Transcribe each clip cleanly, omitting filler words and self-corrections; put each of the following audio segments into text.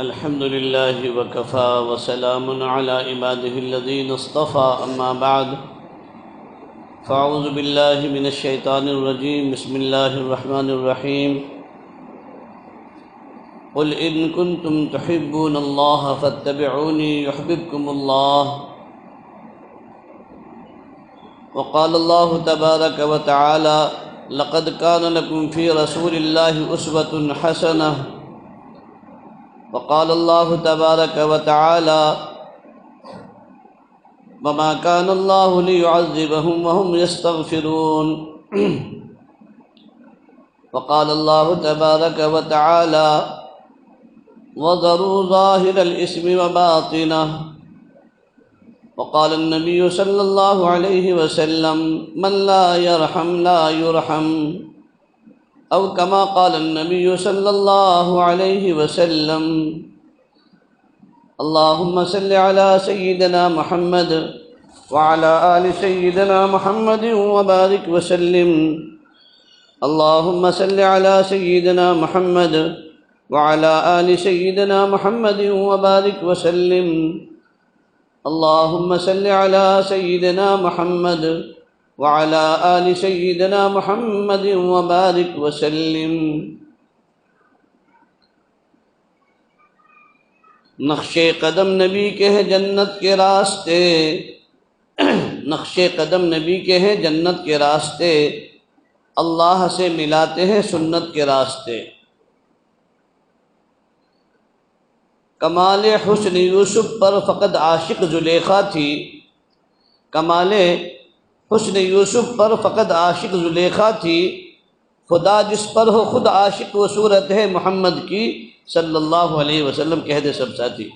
الحمد لله وكفى وسلام على عباده الذين اصطفى أما بعد فأعوذ بالله من الشيطان الرجيم بسم الله الرحمن الرحيم قل إن كنتم تحبون الله فاتبعوني يحببكم الله وقال الله تبارك وتعالى لقد كان لكم في رسول الله أسوة حسنة وقال الله تبارك وتعالى وما كان الله ليعذبهم وهم يستغفرون وقال الله تبارك وتعالى وذروا ظاهر الإثم وباطنه وقال النبي صلى الله عليه وسلم من لا يرحم لا يرحم أو كما قال النبي صلى الله عليه وسلم اللهم صل على سيدنا محمد وعلى آل سيدنا محمد وبارك وسلم اللهم صل على سيدنا محمد وعلى آل سيدنا محمد وبارك وسلم اللهم صل على سيدنا محمد وعلى آل سيدنا محمد وبارك وسلم نقش قدم نبی کے ہیں جنت کے راستے نقش قدم نبی کے ہیں جنت کے راستے اللہ سے ملاتے ہیں سنت کے راستے کمال حسن یوسف پر فقط عاشق زلیخا تھی کمال حسن یوسف پر فقط عاشق زلیخا تھی خدا جس پر ہو خود عاشق و صورت ہے محمد کی صلی اللہ علیہ وسلم کہہ دے سب ساتھی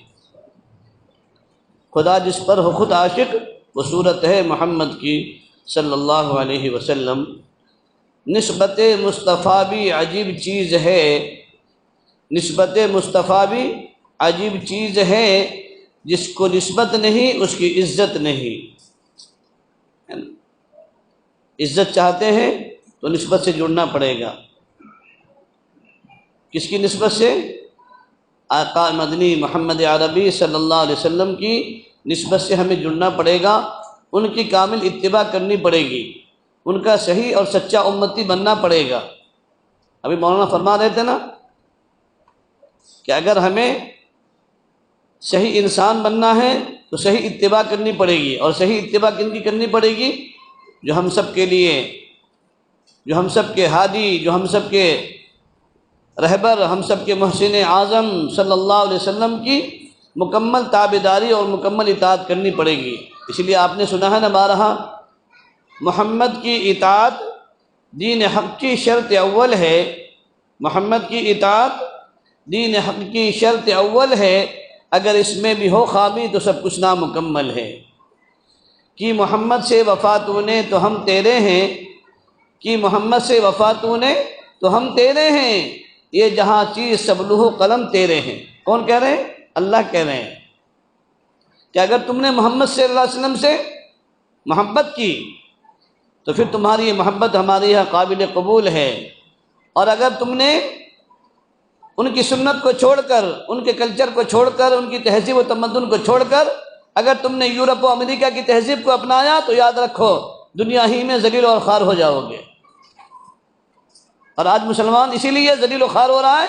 خدا جس پر ہو خود عاشق و صورت ہے محمد کی صلی اللہ علیہ وسلم نسبت مصطفیٰ بھی عجیب چیز ہے نسبت مصطفیٰ بھی عجیب چیز ہے جس کو نسبت نہیں اس کی عزت نہیں عزت چاہتے ہیں تو نسبت سے جڑنا پڑے گا کس کی نسبت سے آقا مدنی محمد عربی صلی اللہ علیہ وسلم کی نسبت سے ہمیں جڑنا پڑے گا ان کی کامل اتباع کرنی پڑے گی ان کا صحیح اور سچا امتی بننا پڑے گا ابھی مولانا فرما رہے تھے نا کہ اگر ہمیں صحیح انسان بننا ہے تو صحیح اتباع کرنی پڑے گی اور صحیح اتباع کن کی کرنی پڑے گی جو ہم سب کے لیے جو ہم سب کے ہادی جو ہم سب کے رہبر ہم سب کے محسن اعظم صلی اللہ علیہ وسلم کی مکمل تابعداری اور مکمل اطاعت کرنی پڑے گی اس لیے آپ نے سنا ہے نا بارہا محمد کی اطاعت دین حق کی شرط اول ہے محمد کی اطاعت دین حق کی شرط اول ہے اگر اس میں بھی ہو خامی تو سب کچھ نامکمل ہے کہ محمد سے وفا تو نے تو ہم تیرے ہیں کہ محمد سے وفا تو نے تو ہم تیرے ہیں یہ جہاں چیز سب لوح قلم تیرے ہیں کون کہہ رہے ہیں اللہ کہہ رہے ہیں کہ اگر تم نے محمد صلی اللہ علیہ وسلم سے محبت کی تو پھر تمہاری یہ محبت ہمارے یہاں قابل قبول ہے اور اگر تم نے ان کی سنت کو چھوڑ کر ان کے کلچر کو چھوڑ کر ان کی تہذیب و تمدن کو چھوڑ کر اگر تم نے یورپ و امریکہ کی تہذیب کو اپنایا تو یاد رکھو دنیا ہی میں ذلیل اور خوار ہو جاؤ گے اور آج مسلمان اسی لیے ذلیل و خوار ہو رہا ہے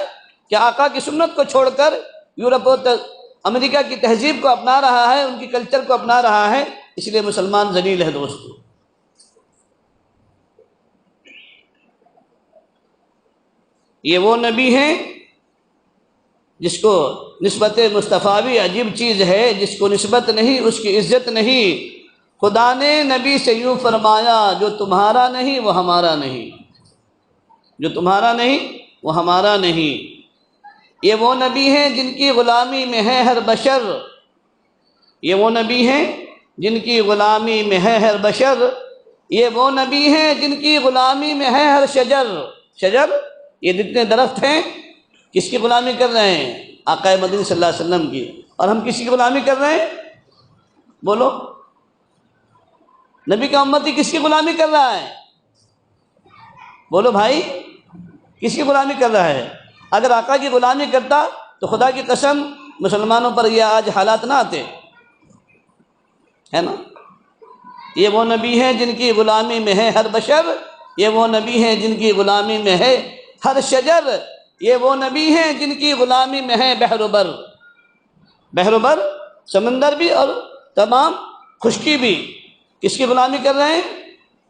کہ آقا کی سنت کو چھوڑ کر یورپ و امریکہ کی تہذیب کو اپنا رہا ہے ان کی کلچر کو اپنا رہا ہے اس لیے مسلمان ذلیل ہے دوستو یہ وہ نبی ہیں جس کو نسبت مصطفیٰ بھی عجیب چیز ہے جس کو نسبت نہیں اس کی عزت نہیں خدا نے نبی سے یوں فرمایا جو تمہارا نہیں وہ ہمارا نہیں جو تمہارا نہیں وہ ہمارا نہیں یہ وہ نبی ہیں جن کی غلامی میں ہے ہر بشر یہ وہ نبی ہیں جن کی غلامی میں ہے ہر بشر یہ وہ نبی ہیں جن کی غلامی میں ہے ہر شجر شجر یہ جتنے درخت ہیں کس کی غلامی کر رہے ہیں آقا مدنی صلی اللہ علیہ وسلم کی اور ہم کس کی غلامی کر رہے ہیں بولو نبی کا امتی کس کی غلامی کر رہا ہے بولو بھائی کس کی غلامی کر رہا ہے اگر آقا کی غلامی کرتا تو خدا کی قسم مسلمانوں پر یہ آج حالات نہ آتے، ہے نا۔ یہ وہ نبی ہیں جن کی غلامی میں ہے ہر بشر، یہ وہ نبی ہیں جن کی غلامی میں ہے ہر شجر، یہ وہ نبی ہیں جن کی غلامی میں ہے بحر و بر، بحر و بر سمندر بھی اور تمام خشکی بھی، کس کی غلامی کر رہے ہیں؟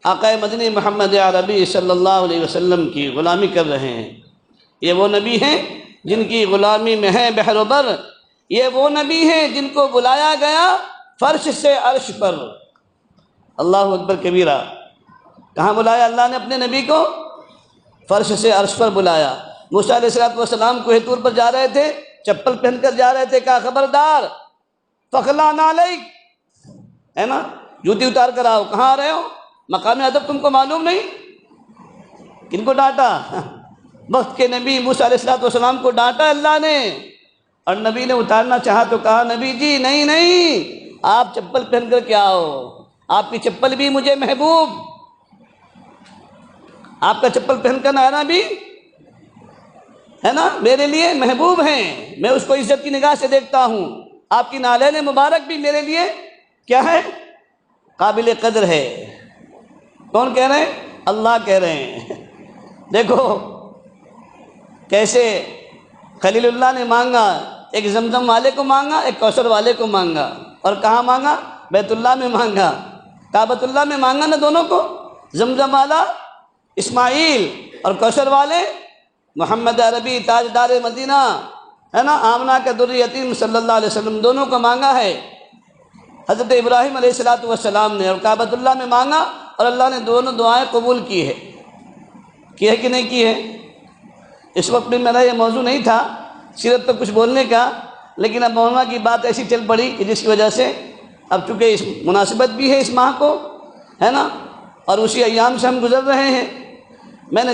آقا مدنی محمد عربی صلی اللہ علیہ وسلم کی غلامی کر رہے ہیں۔ یہ وہ نبی ہیں جن کی غلامی میں ہے بحر و بر، یہ وہ نبی ہیں جن کو بلایا گیا فرش سے عرش پر۔ اللہ اکبر کبیرہ، کہاں بلایا اللہ نے اپنے نبی کو؟ فرش سے عرش پر بلایا۔ موسیٰ علیہ السلام کوہ طور پر جا رہے تھے، چپل پہن کر جا رہے تھے، کہا خبردار فخلا نعلیک، ہے نا، جوتی اتار کر آؤ۔ کہاں آ رہے ہو؟ مقام ادب تم کو معلوم نہیں؟ کن کو ڈانٹا؟ وقت کے نبی موسیٰ علیہ السلام کو ڈانٹا اللہ نے، اور نبی نے اتارنا چاہا تو کہا نبی جی نہیں نہیں، آپ چپل پہن کر کے آؤ، آپ کی چپل بھی مجھے محبوب، آپ کا چپل پہن کر آنا بھی ہے نا میرے لیے محبوب ہیں، میں اس کو عزت کی نگاہ سے دیکھتا ہوں، آپ کی نالین مبارک بھی میرے لیے کیا ہے؟ قابل قدر ہے۔ کون کہہ رہے ہیں؟ اللہ کہہ رہے ہیں۔ دیکھو کیسے خلیل اللہ نے مانگا، ایک زمزم والے کو مانگا، ایک کوثر والے کو مانگا، اور کہاں مانگا؟ بیت اللہ میں مانگا، کعبۃ اللہ میں مانگا نا دونوں کو، زمزم والا اسماعیل اور کوثر والے محمد عربی تاجدار مدینہ، ہے نا، آمنہ کا در یتیم صلی اللہ علیہ وسلم، دونوں کو مانگا ہے حضرت ابراہیم علیہ السلام نے، اور کعبۃ اللہ میں مانگا، اور اللہ نے دونوں دعائیں قبول کی ہے کہ نہیں کی ہے؟ اس وقت بھی میرا یہ موضوع نہیں تھا سیرت پر کچھ بولنے کا، لیکن اب مولانا کی بات ایسی چل پڑی کہ جس کی وجہ سے اب چونکہ اس مناسبت بھی ہے اس ماہ کو، ہے نا، اور اسی ایام سے ہم گزر رہے ہیں، میں نے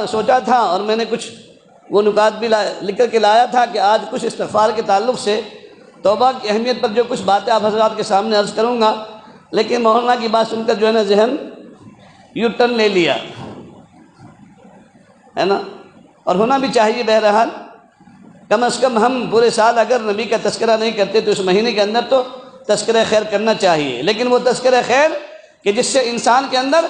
سوچا تھا، اور میں نے کچھ وہ نکات بھی لکھ کر کے لایا تھا کہ آج کچھ استغفار کے تعلق سے توبہ کی اہمیت پر جو کچھ باتیں آپ حضرات کے سامنے عرض کروں گا، لیکن مولانا کی بات سن کر جو ہے نا ذہن یو ٹرن لے لیا، ہے نا، اور ہونا بھی چاہیے۔ بہرحال کم از کم ہم پورے سال اگر نبی کا تذکرہ نہیں کرتے تو اس مہینے کے اندر تو تذکرہ خیر کرنا چاہیے، لیکن وہ تذکرہ خیر کہ جس سے انسان کے اندر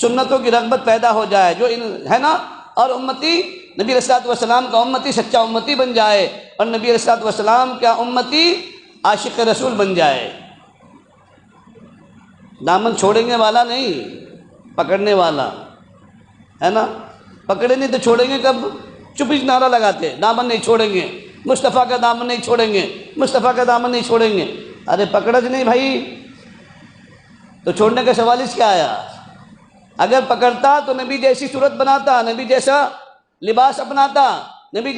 سنتوں کی رغبت پیدا ہو جائے، جو ہے نا، اور امتی نبی علیہ الصلوۃ والسلام کا امتی سچا امتی بن جائے، اور نبی علیہ الصلوۃ والسلام کا امتی عاشق رسول بن جائے۔ دامن چھوڑیں گے والا نہیں، پکڑنے والا، ہے نا، پکڑے نہیں تو چھوڑیں گے کب؟ چپ ہی نعرہ لگاتے دامن نہیں چھوڑیں گے، مصطفیٰ کا دامن نہیں چھوڑیں گے، مصطفیٰ کا دامن نہیں چھوڑیں گے۔ ارے پکڑج نہیں بھائی تو چھوڑنے کا سوال اس کیا آیا؟ اگر پکڑتا تو نبی جیسی صورت بناتا، نبی جیسا لباس اپناتا، نبی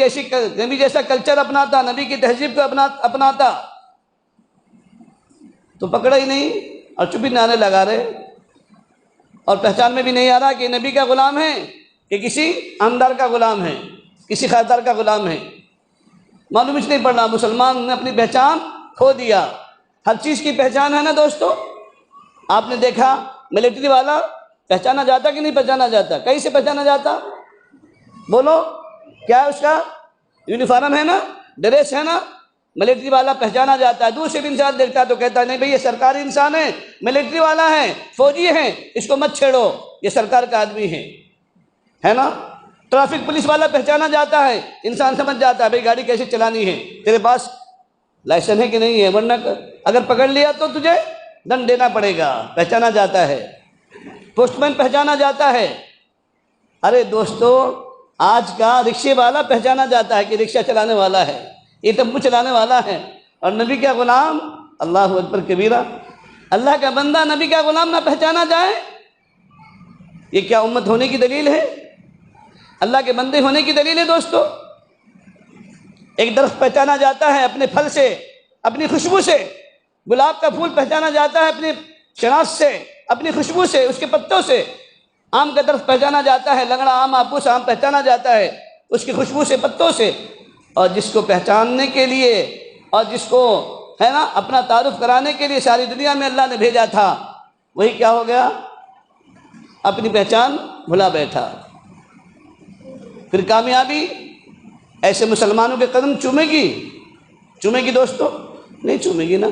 جیسا کلچر اپناتا، نبی کی تہذیب کو اپناتا، تو پکڑا ہی نہیں اور چپ ہی نعرے لگا رہے، اور پہچان میں بھی نہیں آ رہا کہ نبی کا غلام ہے کہ کسی آمدار کا غلام ہے، کسی خریدار کا غلام ہے، معلوم ہی نہیں پڑ رہا۔ مسلمان نے اپنی پہچان کھو دیا، ہر چیز کی پہچان ہے نا دوستو۔ آپ نے دیکھا ملٹری والا پہچانا جاتا کہ نہیں پہچانا جاتا؟ کہیں سے پہچانا جاتا؟ بولو کیا ہے اس کا؟ یونیفارم ہے نا، ڈریس ہے نا، ملٹری والا پہچانا جاتا ہے۔ دور سے بھی انسان دیکھتا ہے تو کہتا ہے نہیں بھئی یہ سرکاری انسان ہے، ملٹری والا ہے، فوجی ہے، اس کو مت چھیڑو، یہ سرکار کا آدمی ہے نا۔ ٹریفک پولیس والا پہچانا جاتا ہے، انسان سمجھ جاتا ہے بھئی گاڑی کیسے چلانی ہے، تیرے پاس لائسنس ہے کہ نہیں ہے، ورنہ اگر پکڑ لیا تو تجھے دنڈ دینا پڑے گا، پہچانا جاتا ہے۔ پوسٹ مین پہچانا جاتا ہے۔ ارے دوستو آج کا رکشے والا پہچانا جاتا ہے کہ رکشہ چلانے والا ہے، یہ ٹیمپو چلانے والا ہے، اور نبی کا غلام، اللہ اکبر کبیرہ، اللہ کا بندہ نبی کا غلام نہ پہچانا جائے، یہ کیا امت ہونے کی دلیل ہے؟ اللہ کے بندے ہونے کی دلیل ہے دوستو۔ ایک درخت پہچانا جاتا ہے اپنے پھل سے، اپنی خوشبو سے، گلاب کا پھول پہچانا جاتا ہے اپنی شناخت سے، اپنی خوشبو سے، اس کے پتوں سے۔ آم کا درخت پہچانا جاتا ہے، لنگڑا آم، آپوس آم پہچانا جاتا ہے اس کی خوشبو سے، پتوں سے۔ اور جس کو پہچاننے کے لیے اور جس کو ہے نا اپنا تعارف کرانے کے لیے ساری دنیا میں اللہ نے بھیجا تھا، وہی کیا ہو گیا؟ اپنی پہچان بھلا بیٹھا۔ پھر کامیابی ایسے مسلمانوں کے قدم چومے گی دوستو؟ نہیں چومے گی نا۔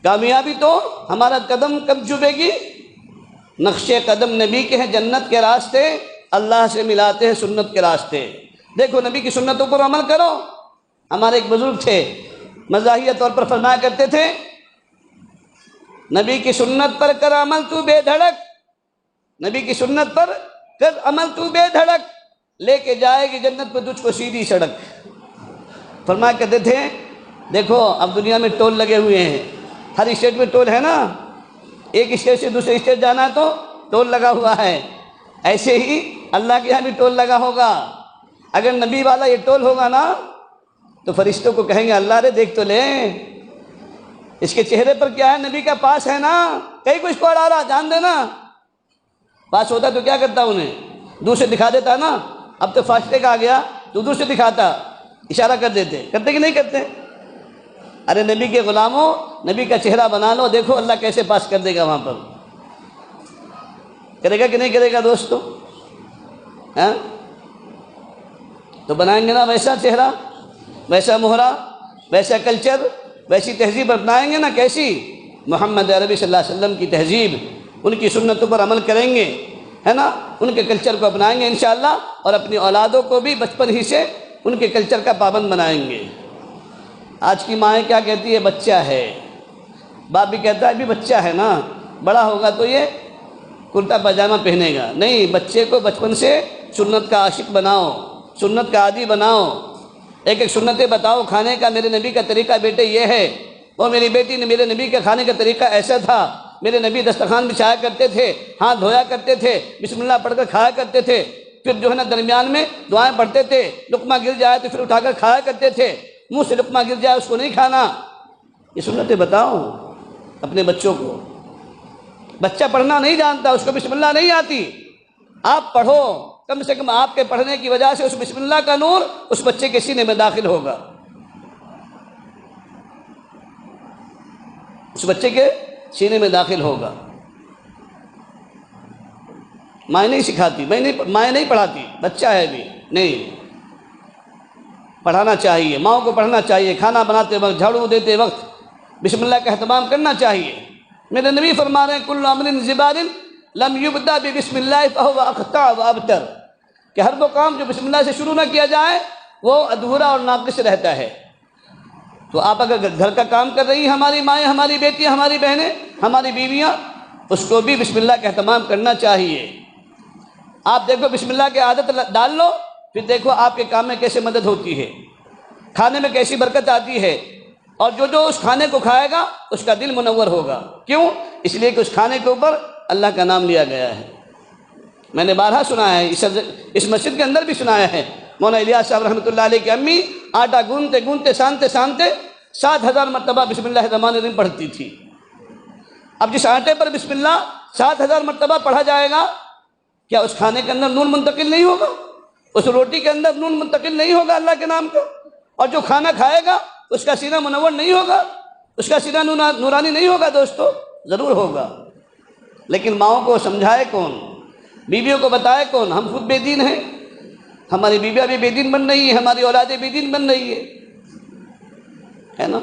کامیابی تو ہمارا قدم کب چومے گی؟ نقش قدم نبی کے ہیں، جنت کے راستے اللہ سے ملاتے ہیں سنت کے راستے۔ دیکھو نبی کی سنتوں پر عمل کرو۔ ہمارے ایک بزرگ تھے، مزاحیہ طور پر فرمایا کرتے تھے، نبی کی سنت پر کر عمل تو بے دھڑک، نبی کی سنت پر کر عمل تو بے دھڑک، لے کے جائے گی جنت پہ تجھ کو سیدھی سڑک۔ فرمایا کرتے تھے دیکھو اب دنیا میں ٹول لگے ہوئے ہیں، ہر اسٹیٹ میں ٹول ہے نا، ایک اسٹیٹ سے دوسرے اسٹیٹ جانا ہے تو ٹول لگا ہوا ہے، ایسے ہی اللہ کے یہاں بھی ٹول لگا ہوگا۔ اگر نبی والا یہ ٹول ہوگا نا تو فرشتوں کو کہیں گے اللہ رے دیکھ تو لیں اس کے چہرے پر کیا ہے، نبی کا پاس ہے نا، کئی کچھ کو اڑا رہا، جان دینا۔ پاس ہوتا تو کیا کرتا انہیں دور سے دکھا دیتا نا، اب تو فاصلے کا آ گیا تو دور سے دکھاتا، اشارہ کر دیتے، کرتے کہ نہیں کرتے؟ ارے نبی کے غلاموں، نبی کا چہرہ بنا لو، دیکھو اللہ کیسے پاس کر دے گا وہاں پر۔ کرے گا کہ نہیں کرے گا دوستو؟ ہاں تو بنائیں گے نا ویسا چہرہ، ویسا مہرہ، ویسا کلچر، ویسی تہذیب اپنائیں گے نا، کیسی؟ محمد عربی صلی اللہ علیہ وسلم کی تہذیب، ان کی سنتوں پر عمل کریں گے، ہے نا، ان کے کلچر کو اپنائیں گے انشاءاللہ، اور اپنی اولادوں کو بھی بچپن ہی سے ان کے کلچر کا پابند بنائیں گے۔ آج کی مائیں کیا کہتی ہے؟ بچہ ہے، باپ بھی کہتا ہے ابھی بچہ ہے نا، بڑا ہوگا تو یہ کرتا پاجامہ پہنے گا۔ نہیں، بچے کو بچپن سے سنت کا عاشق بناؤ، سنت کا عادی بناؤ، ایک ایک سنتیں بتاؤ کھانے کا۔ میرے نبی کا طریقہ بیٹے یہ ہے، وہ میری بیٹی نے میرے نبی کے کھانے کا طریقہ ایسا تھا، میرے نبی دسترخوان بچھایا کرتے تھے، ہاتھ دھویا کرتے تھے، بسم اللہ پڑھ کر کھایا کرتے تھے، پھر جو ہے نا درمیان میں دعائیں پڑھتے تھے، لقمہ گر جائے تو پھر اٹھا کر کھایا کرتے تھے، منہ سے لقمہ گر جائے اس کو نہیں کھانا۔ یہ سنتیں بتاؤ اپنے بچوں کو۔ بچہ پڑھنا نہیں جانتا، اس کو بسم اللہ نہیں آتی، آپ پڑھو، کم سے کم آپ کے پڑھنے کی وجہ سے اس بسم اللہ کا نور اس بچے کے سینے میں داخل ہوگا، اس بچے کے سینے میں داخل ہوگا۔ مائیں نہیں سکھاتی، مائیں نہیں پڑھاتی، بچہ ہے بھی نہیں، پڑھانا چاہیے، ماؤں کو پڑھنا چاہیے، کھانا بناتے وقت، جھاڑو دیتے وقت بسم اللہ کا اہتمام کرنا چاہیے۔ میرے نبی فرما رہے ہیں کل امر زبار لم یبدا بسم اللہ فہو اخطا وابتر، کہ ہر وہ کام جو بسم اللہ سے شروع نہ کیا جائے وہ ادھورا اور ناقص رہتا ہے۔ تو آپ اگر گھر کا کام کر رہی ہیں، ہماری مائیں، ہماری بیٹیاں، ہماری بہنیں، ہماری بیویاں، اس کو بھی بسم اللہ کا اہتمام کرنا چاہیے۔ آپ دیکھو بسم اللہ کی عادت ڈال لو، پھر دیکھو آپ کے کام میں کیسے مدد ہوتی ہے، کھانے میں کیسی برکت آتی ہے، اور جو اس کھانے کو کھائے گا اس کا دل منور ہوگا۔ کیوں؟ اس لیے کہ اس کھانے کے اوپر اللہ کا نام لیا گیا ہے۔ میں نے بارہا سنا ہے، اس مسجد کے اندر بھی سنایا ہے، مولانا الیاس صاحب رحمۃ اللہ علیہ کی امی آٹا گوندتے گوندتے سانتے سانتے 7000 مرتبہ بسم اللہ الرحمن الرحیم پڑھتی تھی۔ اب جس آٹے پر بسم اللہ 7000 مرتبہ پڑھا جائے گا، کیا اس کھانے کے اندر نور منتقل نہیں ہوگا؟ اس روٹی کے اندر نور منتقل نہیں ہوگا اللہ کے نام کا؟ اور جو کھانا کھائے گا اس کا سینہ منور نہیں ہوگا، اس کا سینہ نورانی نہیں ہوگا؟ دوستو ضرور ہوگا، لیکن ماؤں کو سمجھائے کون، بیویوں کو بتائے کون؟ ہم خود بے دین ہیں، ہماری بیویاں بھی بے دین بن رہی ہیں، ہماری اولادیں بے دین بن رہی ہے نا؟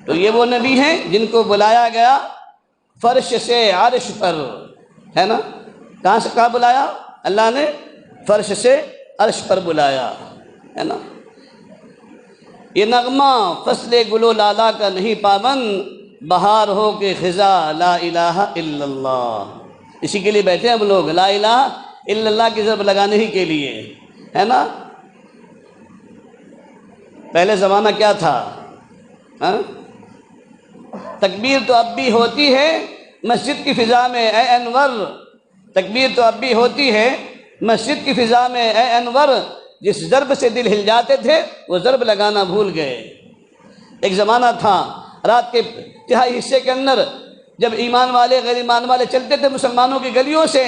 تو یہ وہ نبی ہیں جن کو بلایا گیا فرش سے عرش پر، ہے نا؟ کہاں سے کہاں بلایا؟ اللہ نے فرش سے عرش پر بلایا، ہے نا؟ یہ نغمہ فصل گل و لالا کا نہیں پابند، بہار ہو کے خزاں لا الہ الا اللہ، اسی کے لیے بیٹھے ہم لوگ، لا الہ الا اللہ کی ضرب لگانے ہی کے لیے، ہے نا؟ پہلے زمانہ کیا تھا؟ تکبیر تو اب بھی ہوتی ہے مسجد کی فضا میں اے انور، تکبیر تو اب بھی ہوتی ہے مسجد کی فضا میں اے انور، جس ضرب سے دل ہل جاتے تھے وہ ضرب لگانا بھول گئے۔ ایک زمانہ تھا رات کے تہائی حصے کے اندر جب ایمان والے غیر ایمان والے چلتے تھے مسلمانوں کی گلیوں سے،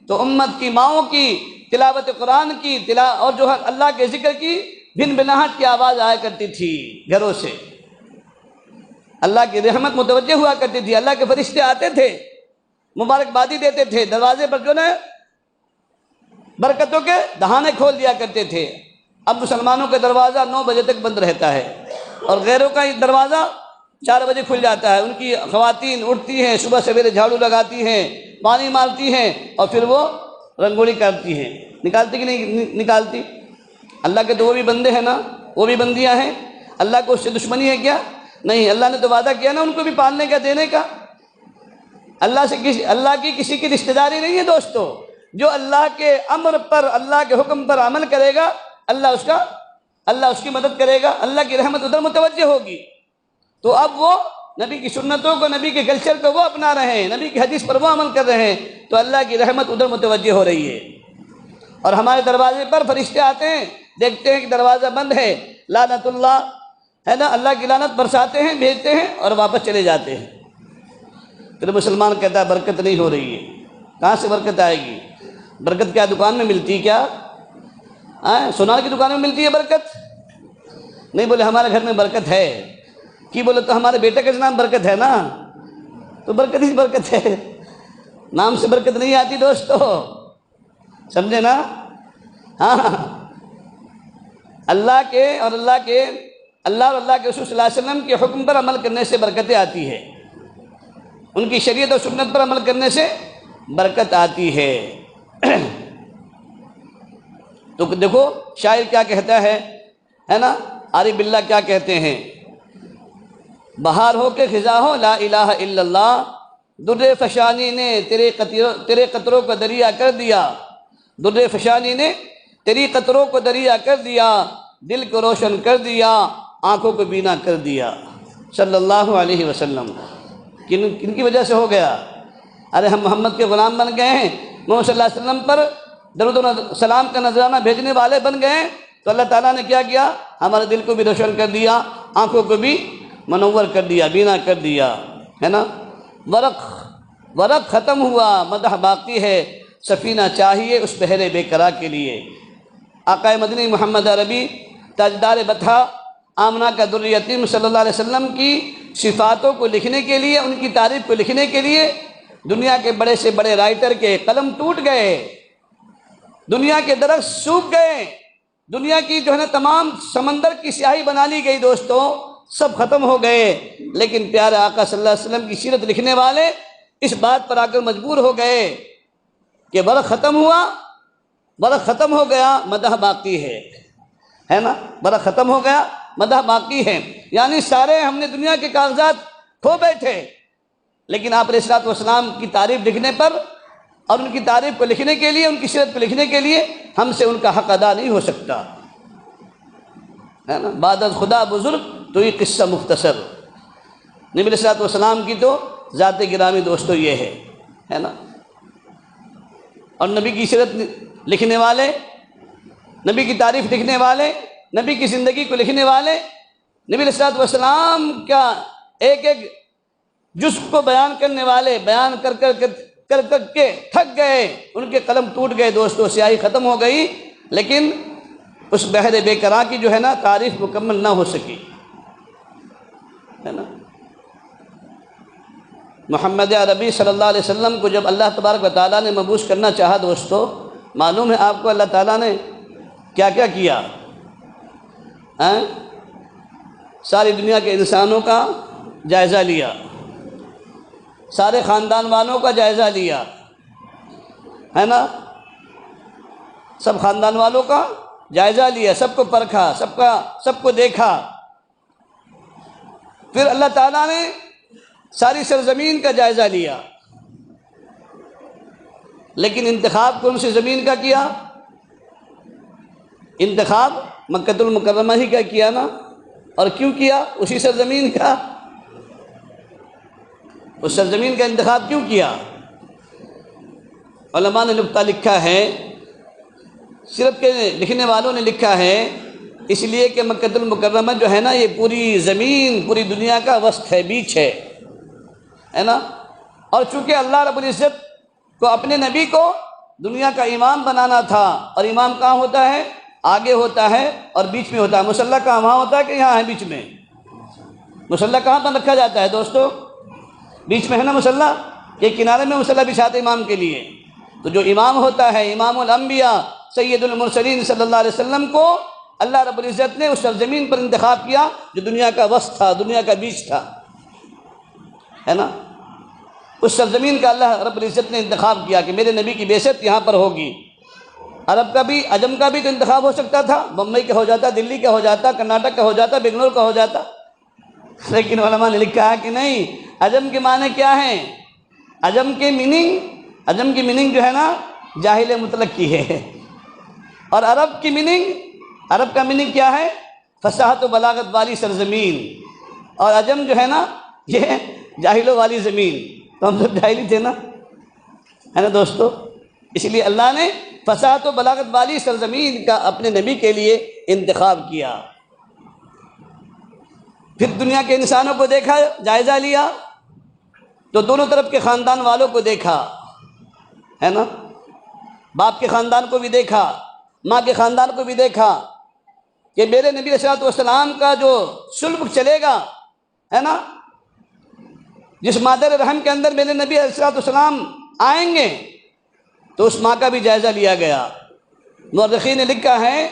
تو امت کی ماؤں کی تلاوت قرآن کی اور جو ہے اللہ کے ذکر کی بھن بھناہٹ کی آواز آیا کرتی تھی گھروں سے، اللہ کی رحمت متوجہ ہوا کرتی تھی، اللہ کے فرشتے آتے تھے، مبارکبادی دیتے تھے، دروازے پر جو ہے برکتوں کے دہانے کھول دیا کرتے تھے۔ اب مسلمانوں کا دروازہ 9 بجے تک بند رہتا ہے اور غیروں کا دروازہ 4 بجے کھل جاتا ہے۔ ان کی خواتین اٹھتی ہیں، صبح سویرے جھاڑو لگاتی ہیں، پانی مارتی ہیں اور پھر وہ رنگولی کرتی ہیں۔ نکالتی کہ نہیں نکالتی؟ اللہ کے تو وہ بھی بندے ہیں نا، وہ بھی بندیاں ہیں۔ اللہ کو اس سے دشمنی ہے کیا؟ نہیں، اللہ نے تو وعدہ کیا نا ان کو بھی پالنے کا، دینے کا۔ اللہ کی کسی کی رشتہ داری نہیں ہے دوستو۔ جو اللہ کے امر پر، اللہ کے حکم پر عمل کرے گا، اللہ اس کی مدد کرے گا، اللہ کی رحمت ادھر متوجہ ہوگی۔ تو اب وہ نبی کی سنتوں کو، نبی کے کلچر کو وہ اپنا رہے ہیں، نبی کی حدیث پر وہ عمل کر رہے ہیں، تو اللہ کی رحمت ادھر متوجہ ہو رہی ہے۔ اور ہمارے دروازے پر فرشتے آتے ہیں، دیکھتے ہیں کہ دروازہ بند ہے، لعنت اللہ ہے نا، اللہ کی لعنت برساتے ہیں، بھیجتے ہیں اور واپس چلے جاتے ہیں۔ پھر مسلمان کہتا ہے برکت نہیں ہو رہی ہے۔ کہاں سے برکت آئے گی؟ برکت کیا دکان میں ملتی ہے کیا؟ سونار کی دکان میں ملتی ہے برکت؟ نہیں، بولے ہمارے گھر میں برکت ہے۔ کی بولے تو ہمارے بیٹے کا نام برکت ہے نا، تو برکت ہی برکت ہے، نام سے برکت نہیں آتی دوستو، سمجھے نا؟ ہاں، اللہ اور اللہ کے رسول صلی اللہ علیہ وسلم کے حکم پر عمل کرنے سے برکتیں آتی ہے، ان کی شریعت اور سنت پر عمل کرنے سے برکت آتی ہے۔ تو دیکھو شاعر کیا کہتا ہے نا، عارف باللہ کیا کہتے ہیں؟ بہار ہو کے خزاں ہو لا الہ الا اللہ، در فشانی نے تیرے قطروں کو دریا کر دیا، در فشانی نے تیری قطروں کو دریا کر دیا، دل کو روشن کر دیا، آنکھوں کو بینا کر دیا، صلی اللہ علیہ وسلم۔ کن کی وجہ سے ہو گیا؟ ارے ہم محمد کے غلام بن گئے ہیں، محمد صلی اللہ علیہ وسلم پر درود و سلام کا نذرانہ بھیجنے والے بن گئے ہیں، تو اللہ تعالیٰ نے کیا کیا؟ ہمارے دل کو بھی روشن کر دیا، آنکھوں کو بھی منور کر دیا، بینا کر دیا، ہے نا؟ ورق ختم ہوا، مدح باقی ہے، سفینہ چاہیے اس بحر بے قرار کے لیے۔ آقا مدنی محمد عربی تاجدار بطحہ آمنہ کا در یتیم صلی اللہ علیہ وسلم کی صفاتوں کو لکھنے کے لیے، ان کی تعریف کو لکھنے کے لیے دنیا کے بڑے سے بڑے رائٹر کے قلم ٹوٹ گئے، دنیا کے درخت سوکھ گئے، دنیا کی جو ہے نا تمام سمندر کی سیاہی بنا لی گئی دوستوں، سب ختم ہو گئے، لیکن پیارے آقا صلی اللہ علیہ وسلم کی سیرت لکھنے والے اس بات پر آ کر مجبور ہو گئے کہ برق ختم ہوا، برق ختم ہو گیا، مدح باقی ہے نا؟ برق ختم ہو گیا، مدح باقی ہے، یعنی سارے ہم نے دنیا کے کاغذات کھو بیٹھے، لیکن آپ علیہ الصلوۃ والسلام کی تعریف لکھنے پر اور ان کی تعریف کو لکھنے کے لیے، ان کی سیرت کو لکھنے کے لیے ہم سے ان کا حق ادا نہیں ہو سکتا، ہے نا؟ بعد از خدا بزرگ تو یہ قصہ مختصر۔ نبی علیہ الصلوۃ والسلام کی تو ذات گرامی دوستو یہ ہے نا؟ اور نبی کی سیرت لکھنے والے، نبی کی تعریف لکھنے والے، نبی کی زندگی کو لکھنے والے، نبی علیہ الصلوۃ والسلام کا ایک ایک جزء کو بیان کرنے والے، بیان کر کے تھک گئے، ان کے قلم ٹوٹ گئے دوستو، سیاہی ختم ہو گئی، لیکن اس بحر بے قرار کی جو ہے نا تعریف مکمل نہ ہو سکی، ہے نا؟ محمد عربی صلی اللہ علیہ وسلم کو جب اللہ تبارک و تعالیٰ نے مبعوث کرنا چاہا دوستو، معلوم ہے آپ کو اللہ تعالیٰ نے کیا کیا کیا؟ ساری دنیا کے انسانوں کا جائزہ لیا، سارے خاندان والوں کا جائزہ لیا، ہے نا؟ سب خاندان والوں کا جائزہ لیا، سب کو پرکھا، سب کو دیکھا۔ پھر اللہ تعالیٰ نے ساری سرزمین کا جائزہ لیا، لیکن انتخاب کون سی زمین کا کیا؟ انتخاب مکۃ المکرمہ ہی کا کیا نا؟ اور کیوں کیا؟ اسی سرزمین کا، اس سرزمین کا انتخاب کیوں کیا؟ علماء نے نکتہ لکھا ہے، صرف کے لکھنے والوں نے لکھا ہے، اس لیے کہ مکۃ المکرمہ جو ہے نا یہ پوری زمین، پوری دنیا کا وسط ہے، بیچ ہے نا؟ اور چونکہ اللہ رب العزت کو اپنے نبی کو دنیا کا امام بنانا تھا، اور امام کہاں ہوتا ہے؟ آگے ہوتا ہے اور بیچ میں ہوتا ہے۔ مصلی کہاں؟ وہاں ہوتا ہے کہ یہاں ہے بیچ میں؟ مصلی کہاں پر رکھا جاتا ہے دوستو؟ بیچ میں ہے نا مصلی، کہ کنارے میں مصلی بچھاتے امام کے لیے، تو جو امام ہوتا ہے امام الانبیاء سید المرسلین صلی اللہ علیہ وسلم کو اللہ رب العزت نے اس سرزمین پر انتخاب کیا جو دنیا کا وسط تھا، دنیا کا بیچ تھا، ہے نا؟ اس سرزمین کا اللہ رب العزت نے انتخاب کیا کہ میرے نبی کی بعثت یہاں پر ہوگی۔ عرب کا بھی عجم کا بھی تو انتخاب ہو سکتا تھا، بمبئی کا ہو جاتا، دلی کا ہو جاتا، کرناٹک کا ہو جاتا، بنگلور کا ہو جاتا، لیکن علماء نے لکھا ہے کہ نہیں، عجم کے معنی کیا ہیں؟ عجم کی میننگ جو ہے نا جاہل مطلق کی ہے، اور عرب کا میننگ کیا ہے؟ فصاحت و بلاغت والی سرزمین، اور عجم جو ہے نا یہ جاہلوں والی زمین، تو ہم سب جاہلی تھے نا، ہے نا دوستو؟ اس لیے اللہ نے فصاحت و بلاغت والی سرزمین کا اپنے نبی کے لیے انتخاب کیا۔ پھر دنیا کے انسانوں کو دیکھا، جائزہ لیا، تو دونوں طرف کے خاندان والوں کو دیکھا، ہے نا؟ باپ کے خاندان کو بھی دیکھا، ماں کے خاندان کو بھی دیکھا کہ میرے نبی علیہ السلام کا جو سلب چلے گا، ہے نا، جس مادر رحم کے اندر میرے نبی علیہ السلام آئیں گے، تو اس ماں کا بھی جائزہ لیا گیا۔ مورخین نے لکھا ہے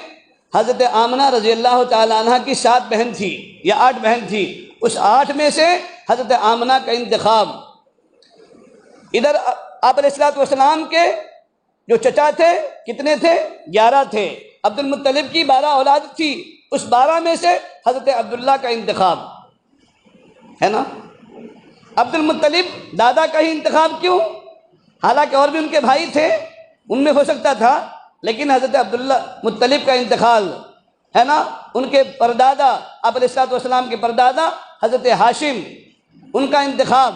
حضرت آمنہ رضی اللہ تعالی عنہ کی 7 بہن تھی یا 8 بہن تھی، اس 8 میں سے حضرت آمنہ کا انتخاب، ادھر آپ علیہ السلام کے جو چچا تھے کتنے تھے؟ 11 تھے، عبد المطلب کی 12 اولاد تھی، اس 12 میں سے حضرت عبداللہ کا انتخاب، ہے نا؟ عبد المطلب دادا کا ہی انتخاب کیوں؟ حالانکہ اور بھی ان کے بھائی تھے، ان میں ہو سکتا تھا، لیکن حضرت عبداللہ مطلب کا انتقال، ہے نا، ان کے پردادا آپ علیہ السلام کے پردادا حضرت ہاشم، ان کا انتخاب،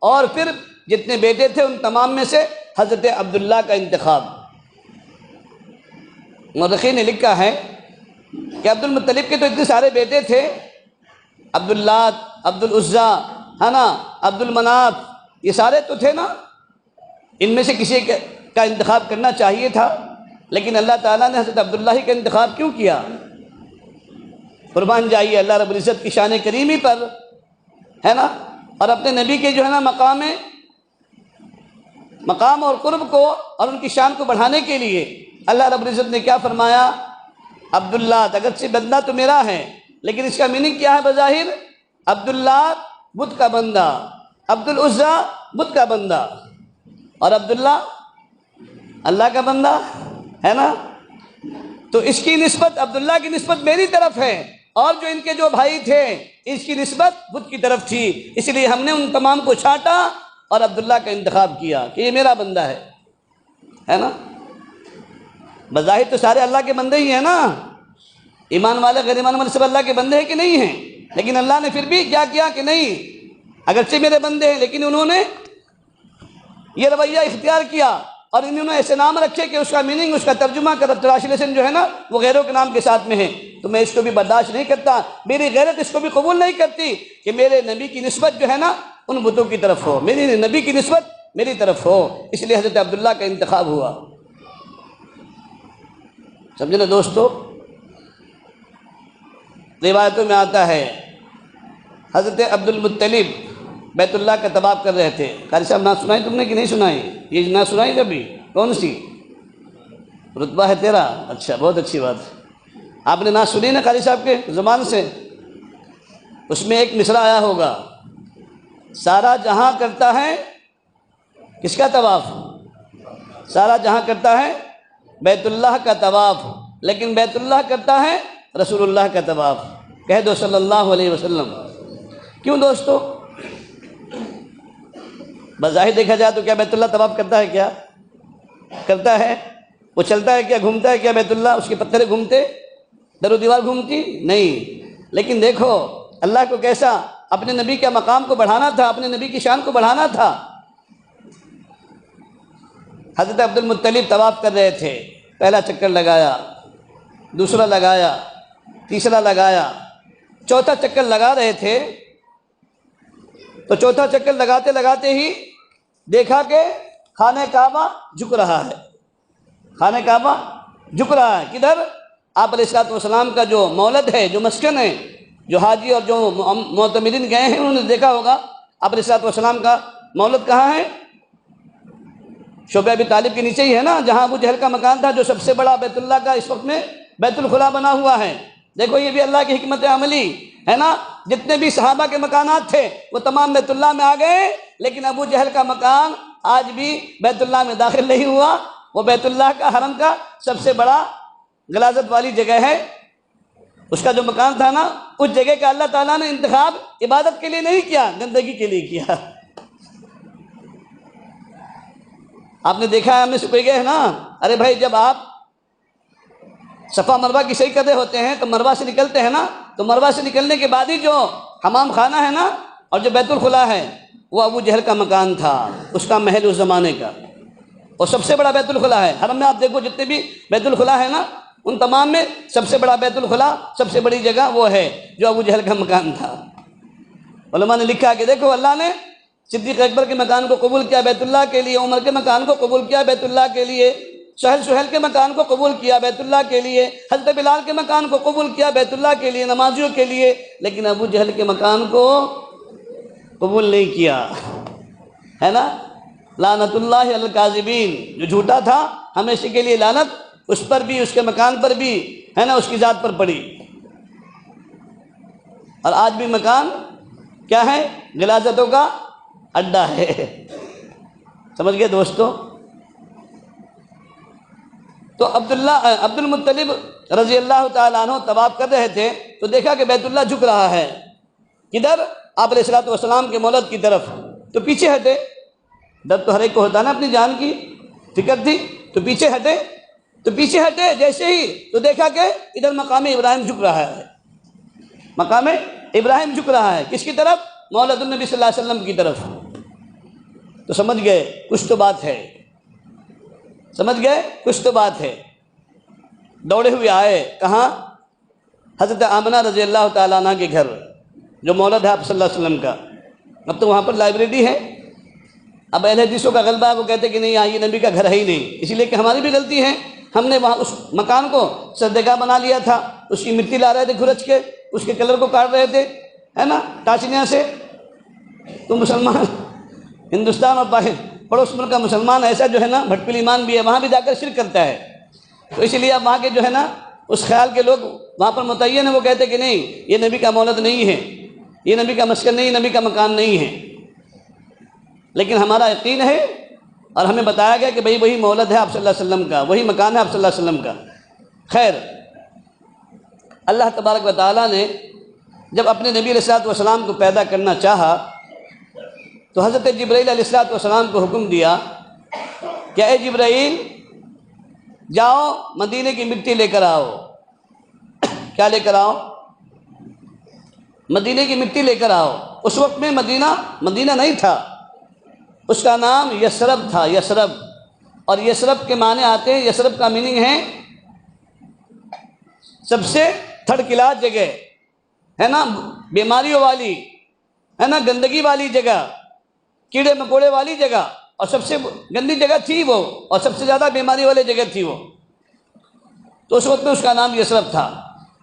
اور پھر جتنے بیٹے تھے ان تمام میں سے حضرت عبداللہ کا انتخاب۔ مورخین نے لکھا ہے کہ عبد المطلب کے تو اتنے سارے بیٹے تھے، عبداللہ، عبدالعزیٰ، ہے نا، عبد المناف، یہ سارے تو تھے نا، ان میں سے کسی کا انتخاب کرنا چاہیے تھا، لیکن اللہ تعالیٰ نے حضرت عبداللہ کا انتخاب کیوں کیا؟ قربان جائیے اللہ رب العزت کی شان کریمی پر، ہے نا، اور اپنے نبی کے جو ہے نا مقام اور قرب کو اور ان کی شان کو بڑھانے کے لیے اللہ رب العزت نے کیا فرمایا؟ عبداللہ، اگرچہ بندہ تو میرا ہے، لیکن اس کا میننگ کیا ہے بظاہر؟ عبداللہ بت کا بندہ، عبدالعزیٰ بت کا بندہ، اور عبداللہ اللہ کا بندہ، ہے نا؟ تو اس کی نسبت، عبداللہ کی نسبت میری طرف ہے، اور جو ان کے جو بھائی تھے اس کی نسبت بت کی طرف تھی، اس لیے ہم نے ان تمام کو چھانٹا اور عبداللہ کا انتخاب کیا کہ یہ میرا بندہ ہے نا؟ بظاہر تو سارے اللہ کے بندے ہی ہیں نا، ایمان والے غیر ایمان والے سب اللہ کے بندے ہیں کہ نہیں ہیں؟ لیکن اللہ نے پھر بھی کیا کیا کہ نہیں، اگرچہ میرے بندے ہیں لیکن انہوں نے یہ رویہ اختیار کیا، اور انہوں نے ایسے نام رکھے کہ اس کا میننگ، اس کا ترجمہ کا ٹرانسلیشن جو ہے نا وہ غیروں کے نام کے ساتھ میں ہے، تو میں اس کو بھی برداشت نہیں کرتا، میری غیرت اس کو بھی قبول نہیں کرتی کہ میرے نبی کی نسبت جو ہے نا ان بتوں کی طرف ہو، میری نبی کی نسبت میری طرف ہو، اس لیے حضرت عبداللہ کا انتخاب ہوا۔ سمجھے نا دوستو؟ روایتوں میں آتا ہے حضرت عبد المطلب بیت اللہ کا طواف کر رہے تھے۔ قاری صاحب نہ سنائی تم نے کہ نہیں سنائی؟ یہ نہ سنائی کبھی؟ کون سی رتبہ ہے تیرا؟ اچھا، بہت اچھی بات، آپ نے نہ سنی نا قاری صاحب کے زبان سے؟ اس میں ایک مصرع آیا ہوگا، سارا جہاں کرتا ہے کس کا طواف؟ سارا جہاں کرتا ہے بیت اللہ کا طواف، لیکن بیت اللہ کرتا ہے رسول اللہ کا طواف، کہہ دو صلی اللہ علیہ وسلم۔ کیوں دوستو؟ بظاہر دیکھا جائے تو کیا بیت اللہ طواف کرتا ہے؟ کیا کرتا ہے؟ وہ چلتا ہے کیا؟ گھومتا ہے کیا بیت اللہ؟ اس کے پتھریں گھومتے، در و دیوار گھومتی نہیں، لیکن دیکھو اللہ کو کیسا اپنے نبی کے مقام کو بڑھانا تھا، اپنے نبی کی شان کو بڑھانا تھا۔ حضرت عبد المطلب طواف کر رہے تھے، پہلا چکر لگایا، دوسرا لگایا، تیسرا لگایا، چوتھا چکر لگا رہے تھے، تو چوتھا چکر لگاتے لگاتے ہی دیکھا کہ خانہ کعبہ جھک رہا ہے، خانہ کعبہ جھک رہا ہے۔ کدھر؟ آپ علیہ السلام کا جو مولد ہے، جو مسکن ہے، جو حاجی اور جو معتمرین گئے ہیں انہوں نے دیکھا ہوگا آپ علیہ السلام کا مولد کہاں ہے؟ شعبہ ابی طالب کے نیچے ہی ہے نا جہاں ابو جہل کا مکان تھا، جو سب سے بڑا بیت اللہ کا اس وقت میں بیت الخلا بنا ہوا ہے۔ دیکھو یہ بھی اللہ کی حکمت عملی ہے نا، جتنے بھی صحابہ کے مکانات تھے وہ تمام بیت اللہ میں آ گئے، لیکن ابو جہل کا مکان آج بھی بیت اللہ میں داخل نہیں ہوا۔ وہ بیت اللہ کا حرم کا سب سے بڑا غلاظت والی جگہ ہے، اس کا جو مکان تھا نا، اس جگہ کا اللہ تعالیٰ نے انتخاب عبادت کے لیے نہیں کیا، گندگی کے لیے کیا۔ آپ نے دیکھا ہے، ہم میں سے کوئی گئے ہیں نا، ارے بھائی جب آپ صفا مروہ کی صحیح قدر ہوتے ہیں تو مروہ سے نکلتے ہیں نا، تو مروہ سے نکلنے کے بعد ہی جو حمام خانہ ہے نا اور جو بیت الخلا ہے وہ ابو جہل کا مکان تھا، اس کا محل اس زمانے کا، اور سب سے بڑا بیت الخلا ہے۔ حرم میں آپ دیکھو جتنے بھی بیت الخلا ہے نا، ان تمام میں سب سے بڑا بیت الخلا، سب سے بڑی جگہ وہ ہے جو ابو جہل کا مکان تھا۔ علماء نے لکھا کہ دیکھو اللہ نے صدیق اکبر کے مکان کو قبول کیا بیت اللہ کے لیے، عمر کے مکان کو قبول کیا بیت اللہ کے لیے، سہیل کے مکان کو قبول کیا بیت اللہ کے لیے، حضرت بلال کے مکان کو قبول کیا بیت اللہ کے لیے، نمازیوں کے لیے، لیکن ابو جہل کے مکان کو قبول نہیں کیا، ہے نا۔ لعنت اللہ علی الکاذبین، جو جھوٹا تھا ہمیشہ کے لیے لعنت اس پر بھی، اس کے مکان پر بھی، ہے نا، اس کی ذات پر پڑی۔ اور آج بھی مکان کیا ہے؟ غلاظتوں کا اڈا ہے۔ سمجھ گئے دوستو؟ تو عبد المطلب رضی اللہ تعالیٰ عنہ طواف کر رہے تھے تو دیکھا کہ بیت اللہ جھک رہا ہے، کدھر؟ آپ علیہ الصلوۃ والسلام کے مولد کی طرف، تو پیچھے ہٹے۔ ڈر تو ہر ایک کو ہوتا نا، اپنی جان کی فکر تھی، تو پیچھے ہٹے جیسے ہی تو دیکھا کہ ادھر مقام ابراہیم جھک رہا ہے، مقام ابراہیم جھک رہا ہے، کس کی طرف؟ مولد النبی صلی اللہ علیہ وسلم کی طرف۔ تو سمجھ گئے کچھ تو بات ہے، سمجھ گئے کچھ تو بات ہے۔ دوڑے ہوئے آئے کہاں؟ حضرت آمنہ رضی اللہ تعالیٰ عنہ کے گھر، جو مولد ہے آپ صلی اللہ علیہ وسلم کا۔ اب تو وہاں پر لائبریری ہے، اب اہل حدیثوں کا غلبہ ہے، وہ کہتے کہ نہیں یہاں یہ نبی کا گھر ہے ہی نہیں، اسی لیے کہ ہماری بھی غلطی ہے، ہم نے وہاں اس مکان کو سجدگاہ بنا لیا تھا، اس کی مٹی لا رہے تھے کھرچ کے، اس کے کلر کو کاٹ رہے تھے، ہے نا، ٹاچنیاں سے۔ تو مسلمان ہندوستان اور پڑوس ملک کا مسلمان ایسا جو ہے نا بھٹکل ایمان بھی ہے، وہاں بھی جا کر شرک کرتا ہے، تو اسی لیے اب وہاں کے جو ہے نا اس خیال کے لوگ وہاں پر متعین ہیں، وہ کہتے کہ نہیں یہ نبی کا مولد نہیں ہے، یہ نبی کا مسکن نہیں، نبی کا مکان نہیں ہے۔ لیکن ہمارا یقین ہے اور ہمیں بتایا گیا کہ بھئی وہی مولد ہے آپ صلی اللہ علیہ وسلم کا، وہی مکان ہے آپ صلی اللہ علیہ وسلم کا۔ خیر، اللہ تبارک و تعالیٰ نے جب اپنے نبی علیہ الصلوۃ والسلام کو پیدا کرنا چاہا تو حضرت جبرائیل علیہ الصلوۃ والسلام کو حکم دیا کہ اے جبرائیل جاؤ مدینے کی مٹی لے کر آؤ۔ کیا لے کر آؤ؟ مدینے کی مٹی لے کر آؤ۔ اس وقت میں مدینہ نہیں تھا، اس کا نام یثرب تھا، یثرب، اور یثرب کے معنی آتے ہیں، یثرب کا میننگ ہے سب سے تھرڈ کلاس جگہ، ہے نا، بیماریوں والی، ہے نا، گندگی والی جگہ، کیڑے مکوڑے والی جگہ، اور سب سے گندی جگہ تھی وہ، اور سب سے زیادہ بیماری والی جگہ تھی وہ، تو اس وقت میں اس کا نام یثرب تھا۔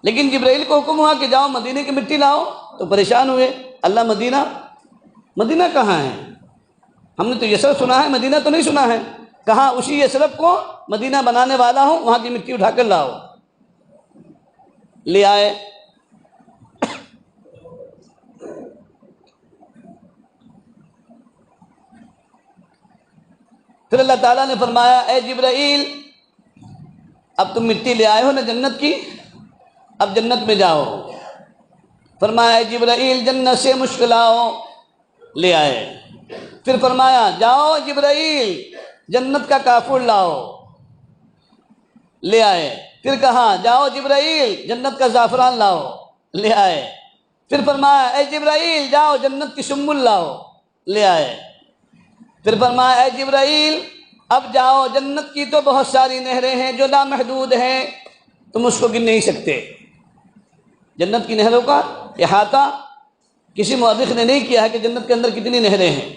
لیکن جبرائیل کو حکم ہوا کہ جاؤ مدینے کی مٹی لاؤ، تو پریشان ہوئے، اللہ مدینہ کہاں ہے؟ ہم نے تو یثرب سنا ہے، مدینہ تو نہیں سنا ہے، کہاں اسی یثرب کو مدینہ بنانے والا ہوں، وہاں کی مٹی اٹھا کر لاؤ۔ لے آئے، پھر اللہ تعالیٰ نے فرمایا اے جبرائیل اب تم مٹی لے آئے ہو نا جنت کی، اب جنت میں جاؤ۔ فرمایا اے جبرائیل جنت سے مشک لاؤ، لے آئے۔ پھر فرمایا جاؤ جبرائیل جنت کا کافور لاؤ، لے آئے۔ پھر کہا جاؤ جبرائیل جنت کا زعفران لاؤ، لے آئے۔ پھر فرمایا اے جبرائیل جاؤ جنت کی سنبل لاؤ، لے آئے۔ پھر فرمایا اے جبرائیل اب جاؤ جنت کی تو بہت ساری نہریں ہیں جو لامحدود ہیں، تم اس کو گن نہیں سکتے۔ جنت کی نہروں کا احاطہ کسی مورخ نے نہیں کیا ہے کہ جنت کے اندر کتنی نہریں ہیں،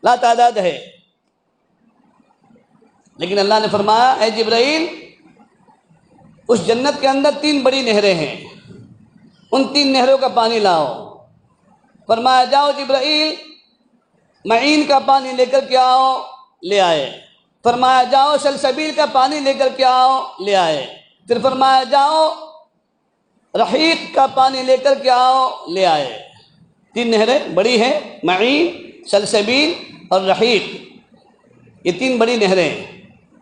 لا تعداد ہے۔ لیکن اللہ نے فرمایا اے جبرائیل اس جنت کے اندر 3 بڑی نہریں ہیں، ان 3 نہروں کا پانی لاؤ۔ فرمایا جاؤ جبرائیل معین کا پانی لے کر کے آؤ، لے آئے۔ فرمایا جاؤ سلسبیل کا پانی لے کر کے آؤ، لے آئے۔ پھر فرمایا جاؤ رحیق کا پانی لے کر کے آؤ، لے آئے۔ 3 نہریں بڑی ہیں، معین، سلسبیل اور رحیق، یہ 3 بڑی نہریں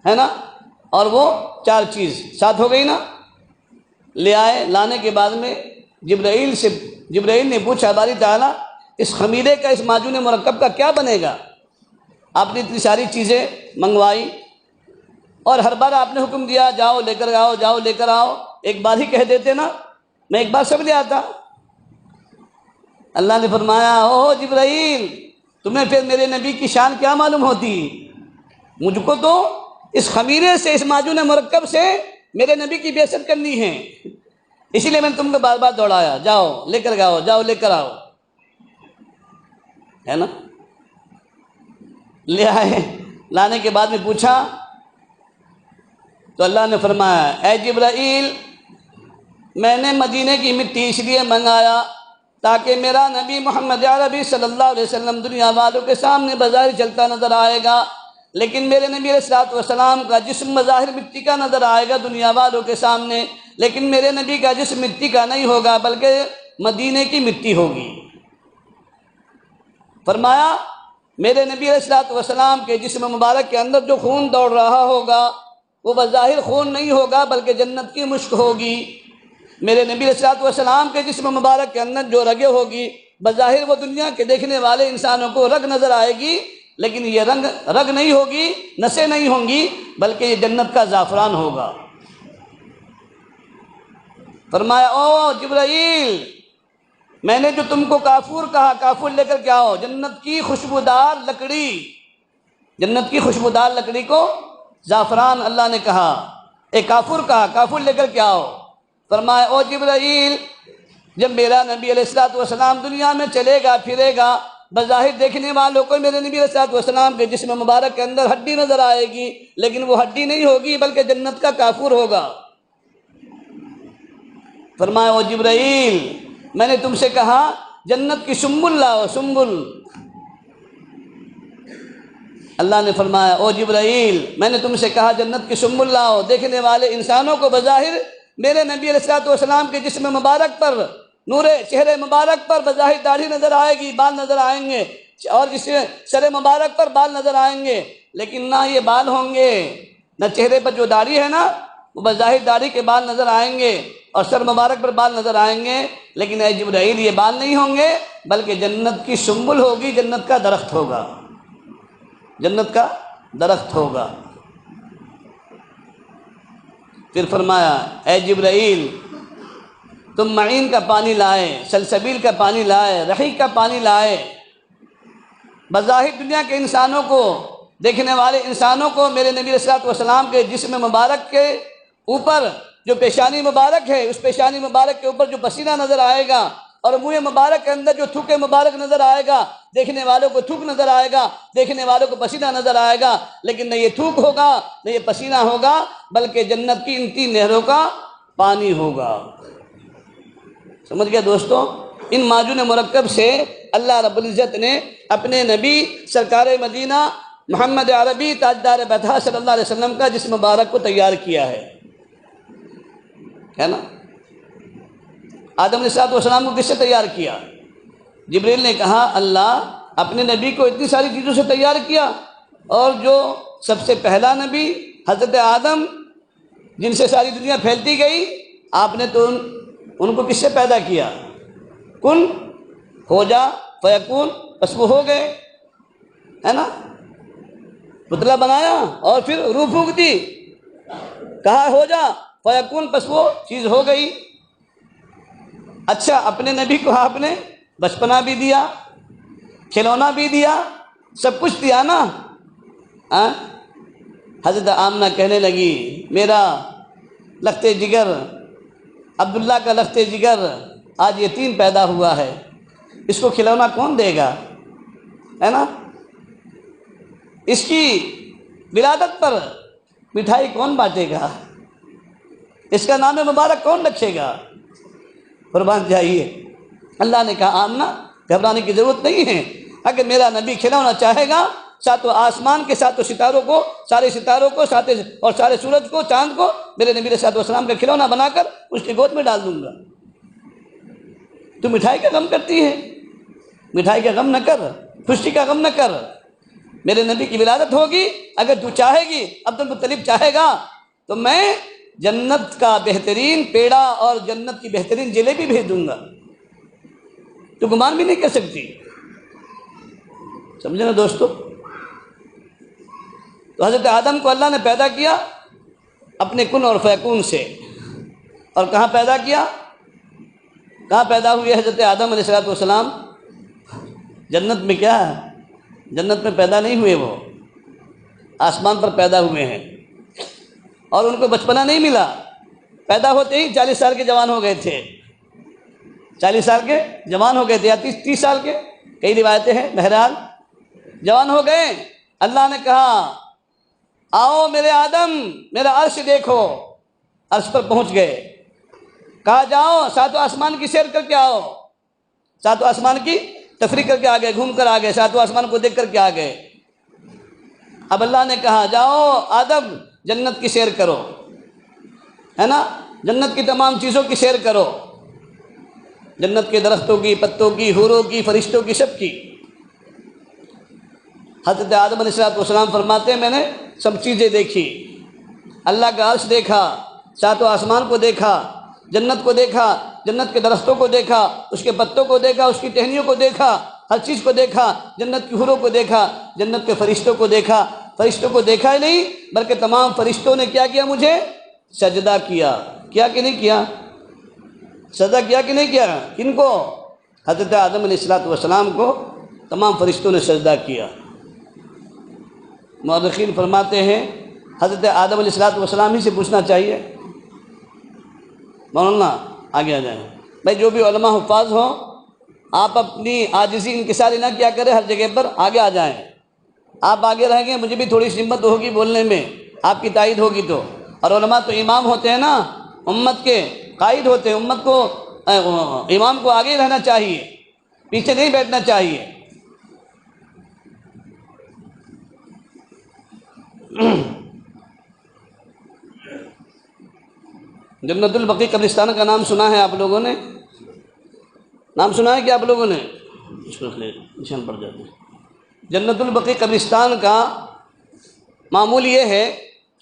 ہے نا، اور وہ 4 چیز 7 ہو گئی نا۔ لے آئے، لانے کے بعد میں جبرائیل نے پوچھا باری تعالیٰ اس خمیرے کا، اس معجون مرکب کا کیا بنے گا؟ آپ نے اتنی ساری چیزیں منگوائی اور ہر بار آپ نے حکم دیا جاؤ لے کر آؤ، جاؤ لے کر آؤ، ایک بار ہی کہہ دیتے نا، میں ایک بار سب لے آتا۔ اللہ نے فرمایا اوہ جبرائیل، تمہیں پھر میرے نبی کی شان کیا معلوم ہوتی؟ مجھ کو تو اس خمیرے سے، اس معجون مرکب سے میرے نبی کی بعثت کرنی ہے، اسی لیے میں نے تم کو بار بار دوڑایا، جاؤ لے کر آؤ، جاؤ لے کر آؤ، ہے نا۔ لے آئے، لانے کے بعد میں پوچھا تو اللہ نے فرمایا اے جبرائیل، میں نے مدینے کی مٹی اس لیے منگایا تاکہ میرا نبی محمد عربی صلی اللہ علیہ وسلم دنیا والوں کے سامنے بظاہر چلتا نظر آئے گا، لیکن میرے نبی علیہ الصلوۃ والسلام کا جسم بظاہر مٹی کا نظر آئے گا دنیا والوں کے سامنے، لیکن میرے نبی کا جسم مٹی کا نہیں ہوگا بلکہ مدینے کی مٹی ہوگی۔ فرمایا میرے نبی علیہ الصلوۃ والسلام کے جسم مبارک کے اندر جو خون دوڑ رہا ہوگا وہ بظاہر خون نہیں ہوگا بلکہ جنت کی مشک ہوگی۔ میرے نبی علیہ الصلوۃ والسلام کے جسم مبارک کے اندر جو رگیں ہوگی بظاہر وہ دنیا کے دیکھنے والے انسانوں کو رگ نظر آئے گی، لیکن یہ رگ نہیں ہوگی، نسیں نہیں ہوں گی، بلکہ یہ جنت کا زعفران ہوگا۔ فرمایا او جبرائیل، میں نے جو تم کو کافور کہا، کافور لے کر کے آؤ، جنت کی خوشبودار لکڑی، جنت کی خوشبودار لکڑی کو زعفران اللہ نے کہا، ایک کافور کہا، کافور لے کر کے آؤ۔ فرمایا او جبرائیل، جب میرا نبی علیہ الصلوۃ والسلام دنیا میں چلے گا پھرے گا، بظاہر دیکھنے والوں کو میرے نبی علیہ الصلوۃ والسلام کے جسم مبارک کے اندر ہڈی نظر آئے گی، لیکن وہ ہڈی نہیں ہوگی بلکہ جنت کا کافور ہوگا۔ فرمایا او جبرائیل، میں نے تم سے کہا جنت کی سنبل لاؤ، سنبل۔ اللہ نے فرمایا او جبرائیل، میں نے تم سے کہا جنت کی سنبل لاؤ، دیکھنے والے انسانوں کو بظاہر میرے نبی علیہ الصلوۃ والسلام کے جسم مبارک پر، نور چہرے مبارک پر بظاہر داڑھی نظر آئے گی، بال نظر آئیں گے، اور اس سر مبارک پر بال نظر آئیں گے، لیکن نہ یہ بال ہوں گے، نہ چہرے پر جو داڑھی ہے نا وہ بظاہر داڑھی کے بال نظر آئیں گے، اور سر مبارک پر بال نظر آئیں گے، لیکن اے جبرائیل یہ بال نہیں ہوں گے بلکہ جنت کی سنبل ہوگی، جنت کا درخت ہوگا، جنت کا درخت ہوگا۔ پھر فرمایا اے جبرائیل، تم معین کا پانی لائے، سلسبیل کا پانی لائے، رحیق کا پانی لائے، بظاہر دنیا کے انسانوں کو، دیکھنے والے انسانوں کو میرے نبی علیہ الصلوۃ والسلام کے جسم مبارک کے اوپر جو پیشانی مبارک ہے، اس پیشانی مبارک کے اوپر جو پسینہ نظر آئے گا، اور منہ مبارک کے اندر جو تھوک مبارک نظر آئے گا، دیکھنے والوں کو تھوک نظر آئے گا، دیکھنے والوں کو پسینہ نظر آئے گا، لیکن نہ یہ تھوک ہوگا نہ یہ پسینہ ہوگا بلکہ جنت کی ان 3 نہروں کا پانی ہوگا۔ سمجھ گیا دوستو؟ ان معجون مرکب سے اللہ رب العزت نے اپنے نبی سرکار مدینہ محمد عربی تاجدار بیضا صلی اللہ علیہ وسلم کا جسم مبارک کو تیار کیا ہے نا۔ آدم علیہ السلام کو کس سے تیار کیا؟ جبریل نے کہا اللہ اپنے نبی کو اتنی ساری چیزوں سے تیار کیا، اور جو سب سے پہلا نبی حضرت آدم جن سے ساری دنیا پھیلتی گئی، آپ نے تو ان کو کس سے پیدا کیا؟ کن ہو جا فیکون، بس وہ ہو گئے، ہے نا۔ پتلا بنایا اور پھر روح پھونک دی، کہا ہو جا فیکون، بس وہ چیز ہو گئی۔ اچھا، اپنے نبی کو آپ نے بچپنا بھی دیا، کھلونا بھی دیا، سب کچھ دیا نا۔ حضرت آمنہ کہنے لگی میرا لخت جگر، عبداللہ کا لخت جگر آج یتیم پیدا ہوا ہے، اس کو کھلونا کون دے گا، ہے نا۔ اس کی ولادت پر مٹھائی کون بانٹے گا، اس کا نام مبارک کون رکھے گا؟ قربان جائیے۔ اللہ نے کہا آمنہ گھبرانے کی ضرورت نہیں ہے، اگر میرا نبی کھلونا چاہے گا ساتوں آسمان کے ساتوں ستاروں کو، سارے ستاروں کو، اور سارے سورج کو، چاند کو میرے نبی علیہ الصلوۃ والسلام کا کھلونا بنا کر اس کی گود میں ڈال دوں گا۔ تو مٹھائی کا غم کرتی ہے، مٹھائی کا غم نہ کر، خوشی کا غم نہ کر۔ میرے نبی کی ولادت ہوگی، اگر تو چاہے گی، عبد المطلب چاہے گا، تو میں جنت کا بہترین پیڑا اور جنت کی بہترین جلیبی بھیج دوں گا، تو گمان بھی نہیں کر سکتی۔ سمجھے نا دوستو؟ تو حضرت آدم کو اللہ نے پیدا کیا اپنے کن اور فیکون سے، اور کہاں پیدا کیا؟ کہاں پیدا ہوئے حضرت آدم علیہ السلام؟ جنت میں کیا ہے؟ جنت میں پیدا نہیں ہوئے، وہ آسمان پر پیدا ہوئے ہیں، اور ان کو بچپنا نہیں ملا، پیدا ہوتے ہی 40 سال کے جوان ہو گئے تھے، 40 سال کے جوان ہو گئے تھے، یا 30 سال کے، کئی روایتیں ہیں، بہرحال جوان ہو گئے۔ اللہ نے کہا آؤ میرے آدم، میرا عرش دیکھو، عرش پر پہنچ گئے، کہا جاؤ ساتوں آسمان کی سیر کر کے آؤ، ساتوں آسمان کی تفریح کر کے آ گئے، گھوم کر آ گئے، ساتوں آسمان کو دیکھ کر کے آ گئے۔ اب اللہ نے کہا جاؤ آدم جنت کی سیر کرو، ہے نا، جنت کی تمام چیزوں کی سیر کرو، جنت کے درختوں کی، پتوں کی، حوروں کی، فرشتوں کی، سب کی۔ حضرت آدم علیہ السلام فرماتے ہیں میں نے سب چیزیں دیکھی، اللہ کا عرش دیکھا، ساتوں آسمان کو دیکھا، جنت کو دیکھا، جنت کے درختوں کو دیکھا، اس کے پتوں کو دیکھا، اس کی ٹہنیوں کو دیکھا، ہر چیز کو دیکھا، جنت کی حوروں کو دیکھا، جنت کے فرشتوں کو دیکھا۔ فرشتوں کو دیکھا ہی نہیں بلکہ تمام فرشتوں نے کیا کیا؟ مجھے سجدہ کیا۔ کیا کہ نہیں کیا؟ سجدہ کیا کہ نہیں کیا؟ کن کو؟ حضرت آدم علیہ السلام کو تمام فرشتوں نے سجدہ کیا۔ مورخین فرماتے ہیں حضرت آدم علیہ السلام ہی سے پوچھنا چاہیے۔ مولانا آگے آ جائیں بھائی، جو بھی علماء حفاظ ہوں آپ اپنی عاجزی انکساری نہ کیا کریں، ہر جگہ پر آگے آ جائیں۔ آپ آگے رہیں گے مجھے بھی تھوڑی سی ہمت ہوگی بولنے میں، آپ کی تائید ہوگی تو۔ اور علماء تو امام ہوتے ہیں نا، امت کے قائد ہوتے ہیں، امت کو، امام کو آگے رہنا چاہیے، پیچھے نہیں بیٹھنا چاہیے۔ جنت البقیع قبرستان کا نام سنا ہے آپ لوگوں نے؟ نام سنا ہے کہ آپ لوگوں نے؟ نشان پڑ جاتے ہیں۔ جنت البقیع قبرستان کا معمول یہ ہے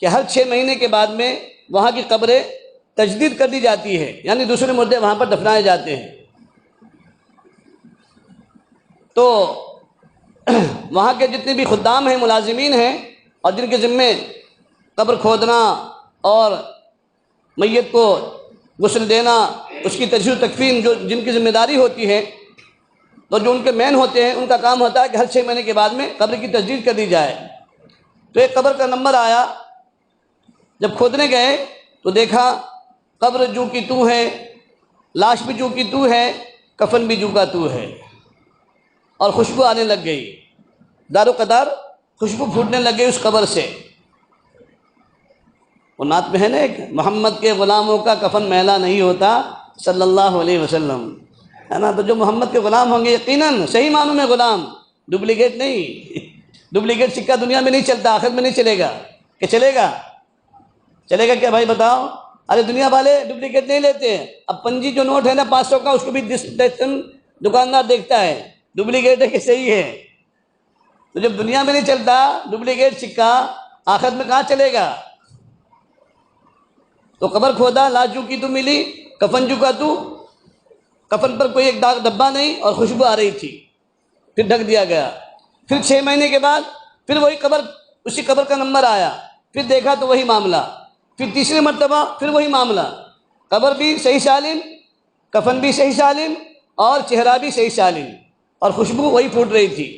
کہ ہر 6 مہینے کے بعد میں وہاں کی قبریں تجدید کر دی جاتی ہے، یعنی دوسرے مردے وہاں پر دفنائے جاتے ہیں۔ تو وہاں کے جتنے بھی خدام ہیں، ملازمین ہیں، اور جن کے ذمے قبر کھودنا اور میت کو غسل دینا، اس کی تجہیز و تکفین جن کی ذمہ داری ہوتی ہے، تو جو ان کے مین ہوتے ہیں ان کا کام ہوتا ہے کہ ہر 6 مہینے کے بعد میں قبر کی تجدید کر دی جائے۔ تو ایک قبر کا نمبر آیا، جب کھودنے گئے تو دیکھا قبر جو کی تو ہے، لاش بھی جو کی تو ہے، کفن بھی جو کا تو ہے، اور خوشبو آنے لگ گئی، دار و قدار خوشبو پھوٹنے لگ گئی اس قبر سے۔ وہ نعت میں ہے نا ایک، محمد کے غلاموں کا کفن میلا نہیں ہوتا صلی اللہ علیہ وسلم، ہے نا۔ تو جو محمد کے غلام ہوں گے یقیناً صحیح معنوں میں غلام، ڈپلیکیٹ نہیں۔ ڈپلیکیٹ سکہ دنیا میں نہیں چلتا، آخرت میں نہیں چلے گا، کہ چلے گا؟ چلے گا کیا بھائی بتاؤ؟ ارے دنیا والے ڈپلیکیٹ نہیں لیتے ہیں۔ اب پنجی جو نوٹ ہے نا 500 کا، اس کو بھی دکاندار دیکھتا ہے ڈپلیکیٹ ہے کہ صحیح ہے۔ تو جب دنیا میں نہیں چلتا ڈپلیکیٹ سکہ، آخرت میں کہاں چلے گا؟ تو قبر کھودا، لاش جو کی تو ملی، کفن جو کا تو، کفن پر کوئی ایک داغ دھبا نہیں، اور خوشبو آ رہی تھی۔ پھر ڈھک دیا گیا۔ پھر 6 مہینے کے بعد پھر وہی قبر، اسی قبر کا نمبر آیا، پھر دیکھا تو وہی معاملہ، پھر تیسری مرتبہ پھر وہی معاملہ، قبر بھی صحیح سالم، کفن بھی صحیح سالم، اور چہرہ بھی صحیح سالم، اور خوشبو وہی پھوٹ رہی تھی۔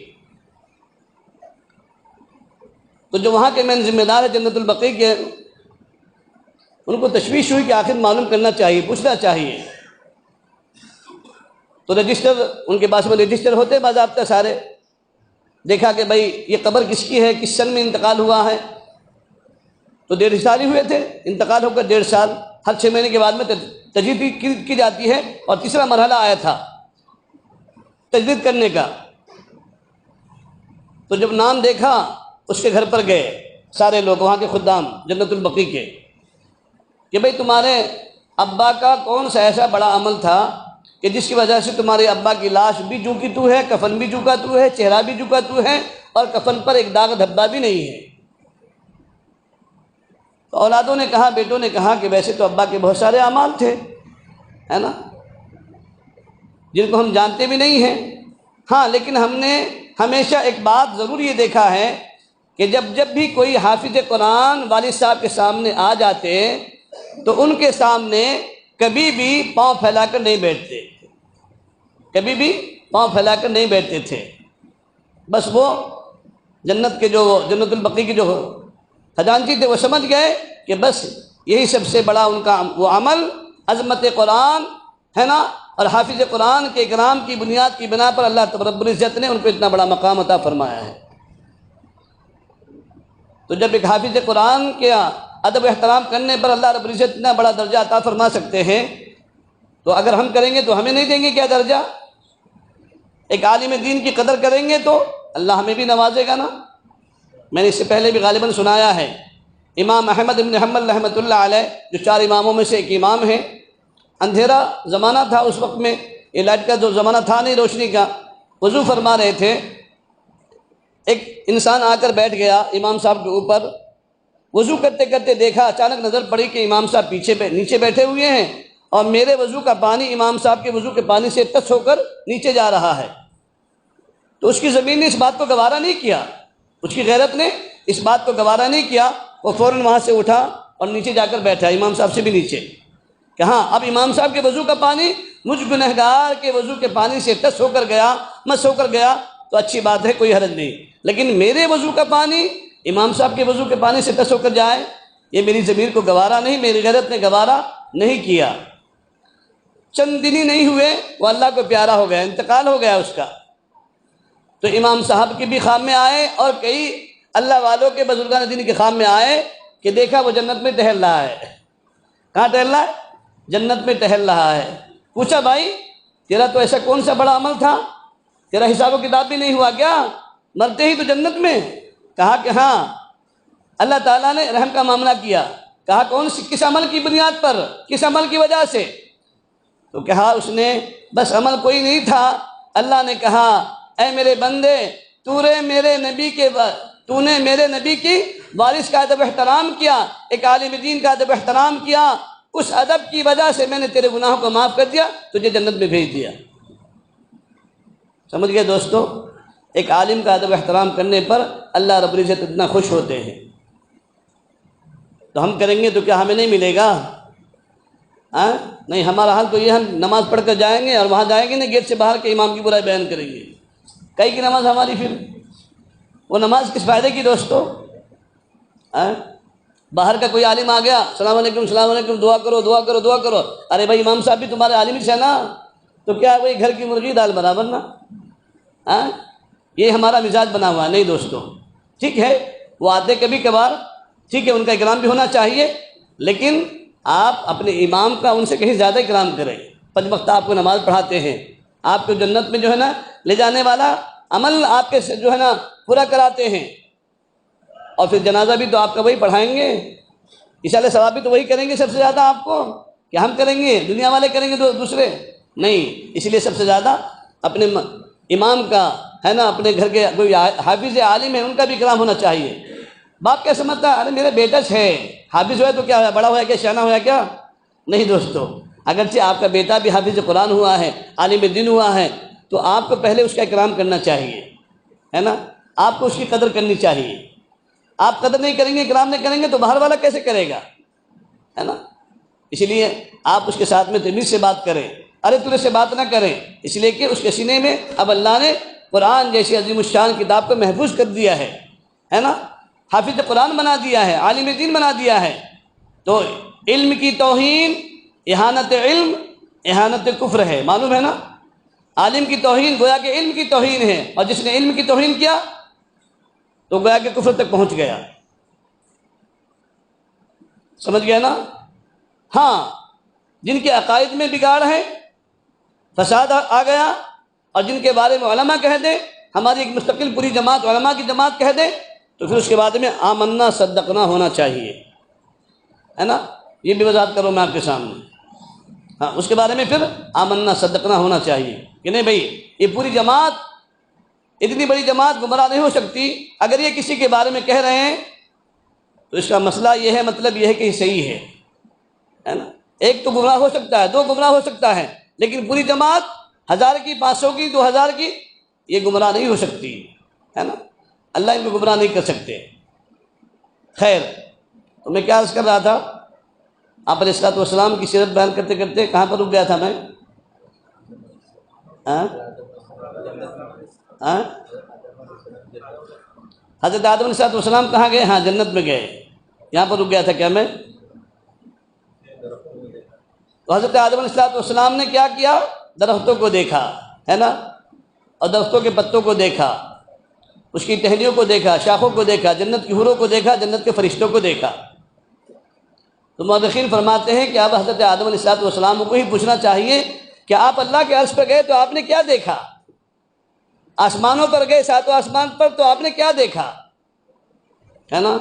تو جو وہاں کے مین ذمہ دار ہے جنت البقیع کے، ان کو تشویش ہوئی کہ آخر معلوم کرنا چاہیے، پوچھنا چاہیے۔ تو رجسٹر ان کے پاس میں رجسٹر ہوتے باضابطہ سارے، دیکھا کہ بھائی یہ قبر کس کی ہے، کس سن میں انتقال ہوا ہے۔ تو 1.5 سال ہی ہوئے تھے، انتقال ہو کر 1.5 سال، ہر 6 مہینے کے بعد میں تجدید کی جاتی ہے، اور تیسرا مرحلہ آیا تھا تجدید کرنے کا۔ تو جب نام دیکھا اس کے گھر پر گئے سارے لوگ وہاں کے خدام جنت البقیع کے کہ بھئی تمہارے ابا کا کون سا ایسا بڑا عمل تھا کہ جس کی وجہ سے تمہارے ابا کی لاش بھی جو کی تو ہے، کفن بھی جو کا تو ہے، چہرہ بھی جو کا تو ہے، اور کفن پر ایک داغ دھبا بھی نہیں ہے۔ تو اولادوں نے کہا، بیٹوں نے کہا کہ ویسے تو ابا کے بہت سارے اعمال تھے، ہے نا، جن کو ہم جانتے بھی نہیں ہیں، ہاں لیکن ہم نے ہمیشہ ایک بات ضرور یہ دیکھا ہے کہ جب بھی کوئی حافظ قرآن والد صاحب کے سامنے آ جاتے تو ان کے سامنے کبھی بھی پاؤں پھیلا کر نہیں بیٹھتے، کبھی بھی پاؤں پھیلا کر نہیں بیٹھتے تھے۔ بس وہ جنت کے جو جنت البقیع کے جو خزانچی تھے وہ سمجھ گئے کہ بس یہی سب سے بڑا ان کا وہ عمل عظمت قرآن ہے نا، اور حافظ قرآن کے اکرام کی بنیاد کی بنا پر اللہ رب العزت نے ان کو اتنا بڑا مقام عطا فرمایا ہے۔ تو جب ایک حافظ قرآن کے ادب و احترام کرنے پر اللہ رب العزت اتنا بڑا درجہ عطا فرما سکتے ہیں، تو اگر ہم کریں گے تو ہمیں نہیں دیں گے کیا درجہ؟ ایک عالم دین کی قدر کریں گے تو اللہ ہمیں بھی نوازے گا نا۔ میں نے اس سے پہلے بھی غالباً سنایا ہے، امام احمد بن حنبل رحمۃ اللہ علیہ جو 4 اماموں میں سے ایک امام ہیں، اندھیرا زمانہ تھا اس وقت میں، یہ لائٹ کا جو زمانہ تھا نہیں، روشنی کا، وضو فرما رہے تھے، ایک انسان آ کر بیٹھ گیا امام صاحب کے اوپر، وضو کرتے کرتے دیکھا، اچانک نظر پڑی کہ امام صاحب نیچے بیٹھے ہوئے ہیں اور میرے وضو کا پانی امام صاحب کے وضو کے پانی سے ٹچ ہو کر نیچے جا رہا ہے۔ تو اس کی زمین نے اس بات کو گوارا نہیں کیا، اس کی غیرت نے اس بات کو گوارا نہیں کیا، وہ فوراً وہاں سے اٹھا اور نیچے جا کر بیٹھا، امام صاحب سے بھی نیچے، کہ ہاں اب امام صاحب کے وضو کا پانی مجھ گنہگار کے وضو کے پانی سے ٹچ ہو کر گیا، مس ہو کر گیا تو اچھی بات ہے، کوئی حرج نہیں، لیکن میرے وضو کا پانی امام صاحب کے وضو کے پانی سے ٹچ ہو کر جائے، یہ میری ضمیر کو گوارا نہیں، میری غیرت نے گوارا نہیں کیا۔ چند دن ہی نہیں ہوئے وہ اللہ کو پیارا ہو گیا، انتقال ہو گیا اس کا۔ تو امام صاحب کے بھی خواب میں آئے اور کئی اللہ والوں کے بزرگان دین کے خواب میں آئے کہ دیکھا وہ جنت میں ٹہل رہا ہے۔ کہاں ٹہل رہا ہے؟ جنت میں ٹہل رہا ہے۔ پوچھا بھائی تیرا تو ایسا کون سا بڑا عمل تھا، تیرا حساب و کتاب بھی نہیں ہوا کیا، مرتے ہی تو جنت میں؟ کہا کہ ہاں اللہ تعالیٰ نے رحم کا معاملہ کیا۔ کہا کس عمل کی بنیاد پر، کس عمل کی وجہ سے؟ تو کہا اس نے بس عمل کوئی نہیں تھا، اللہ نے کہا اے میرے بندے تو نے میرے نبی کی وارث کا ادب احترام کیا، ایک عالم دین کا ادب احترام کیا، اس ادب کی وجہ سے میں نے تیرے گناہوں کو معاف کر دیا، تجھے جنت میں بھیج دیا۔ سمجھ گئے دوستو؟ ایک عالم کا ادب احترام کرنے پر اللہ رب العزت اتنا خوش ہوتے ہیں، تو ہم کریں گے تو کیا ہمیں نہیں ملے گا؟ نہیں، ہمارا حال تو یہ، ہم نماز پڑھ کر جائیں گے اور وہاں جائیں گے نا گیٹ سے باہر کے امام کی برائی بیان کریں گے، کئی کی نماز ہماری، پھر وہ نماز کس فائدے کی دوستو؟ باہر کا کوئی عالم آ گیا، السلام علیکم السلام علیکم، دعا کرو دعا کرو دعا کرو، ارے بھائی امام صاحب بھی تمہارے عالم ہی ہے نا، تو کیا وہی گھر کی مرغی دال برابر نا؟ یہ ہمارا مزاج بنا ہوا ہے، نہیں دوستو، ٹھیک ہے وہ آتے کبھی کبھار، ٹھیک ہے ان کا اکرام بھی ہونا چاہیے، لیکن آپ اپنے امام کا ان سے کہیں زیادہ اکرام کریں۔ 5 وقت آپ کو نماز پڑھاتے ہیں، آپ کو جنت میں جو ہے نا لے جانے والا عمل آپ کے جو ہے نا پورا کراتے ہیں، اور پھر جنازہ بھی تو آپ کا وہی پڑھائیں گے، انشاءاللہ ثواب بھی تو وہی کریں گے سب سے زیادہ آپ کو، کہ ہم کریں گے دنیا والے کریں گے دوسرے نہیں، اس لیے سب سے زیادہ اپنے امام کا ہے نا، اپنے گھر کے کوئی حافظ عالم ہے ان کا بھی اکرام ہونا چاہیے۔ باپ کیا سمجھتا ہے، ارے میرے بیٹا ہے حافظ ہوا ہے تو کیا ہوا، بڑا ہوا کیا، شانہ ہوا کیا؟ نہیں دوستو، اگرچہ آپ کا بیٹا بھی حافظ قرآن ہوا ہے، عالم دین ہوا ہے، تو آپ کو پہلے اس کا اکرام کرنا چاہیے، ہے نا، آپ کو اس کی قدر کرنی چاہیے۔ آپ قدر نہیں کریں گے، اکرام نہیں کریں گے تو باہر والا کیسے کرے گا، ہے نا؟ اسی لیے آپ اس کے ساتھ میں تمیز سے بات کریں، ارے ترے سے بات نہ کریں، اس لیے کہ اس کے سینے میں اب اللہ نے قرآن جیسی عظیم الشان کتاب کو محفوظ کر دیا ہے نا، حافظ قرآن بنا دیا ہے، عالم دین بنا دیا ہے۔ تو علم کی توہین اہانت علم، اہانت کفر ہے، معلوم ہے نا؟ عالم کی توہین گویا کہ علم کی توہین ہے، اور جس نے علم کی توہین کیا تو گویا کہ کفر تک پہنچ گیا، سمجھ گیا نا؟ ہاں جن کے عقائد میں بگاڑ ہے، فساد آ گیا، اور جن کے بارے میں علماء کہہ دیں ہماری ایک مستقل پوری جماعت علماء کی جماعت کہہ دے تو پھر اس کے بعد میں آمنا صدقنا ہونا چاہیے، ہے نا، یہ بھی وضاحت کروں میں آپ کے سامنے۔ ہاں، اس کے بارے میں پھر آمنا صدقنا ہونا چاہیے کہ نہیں بھائی یہ پوری جماعت، اتنی بڑی جماعت گمراہ نہیں ہو سکتی۔ اگر یہ کسی کے بارے میں کہہ رہے ہیں تو اس کا مسئلہ یہ ہے، مطلب یہ ہے کہ یہ صحیح ہے نا۔ ایک تو گمراہ ہو سکتا ہے، دو گمراہ ہو سکتا ہے، لیکن پوری جماعت 1000 کی، 500 کی، 2000 کی، یہ گمراہ نہیں ہو سکتی، ہے نا، اللہ ان کو گمراہ نہیں کر سکتے۔ خیر، تو میں کیا عرض کر رہا تھا، آپ علیہ الصلوۃ والسلام کی سیرت بیان کرتے کرتے کہاں پر رک گیا تھا میں؟ حضرت آدم علیہ السلام کہاں گئے؟ ہاں، جنت میں گئے، یہاں پر رک گیا تھا کیا میں؟ تو حضرت آدم علیہ السلام نے کیا کیا؟ درختوں کو دیکھا، ہے نا، اور درختوں کے پتوں کو دیکھا، اس کی ٹہنیوں کو دیکھا، شاخوں کو دیکھا، جنت کی حوروں کو دیکھا، جنت کے فرشتوں کو دیکھا۔ تو مورخین فرماتے ہیں کہ اب حضرت آدم علیہ السلام کو ہی پوچھنا چاہیے کہ آپ اللہ کے عرش پہ گئے تو آپ نے کیا دیکھا؟ آسمانوں پر گئے، 7 آسمان پر، تو آپ نے کیا دیکھا، ہے نا؟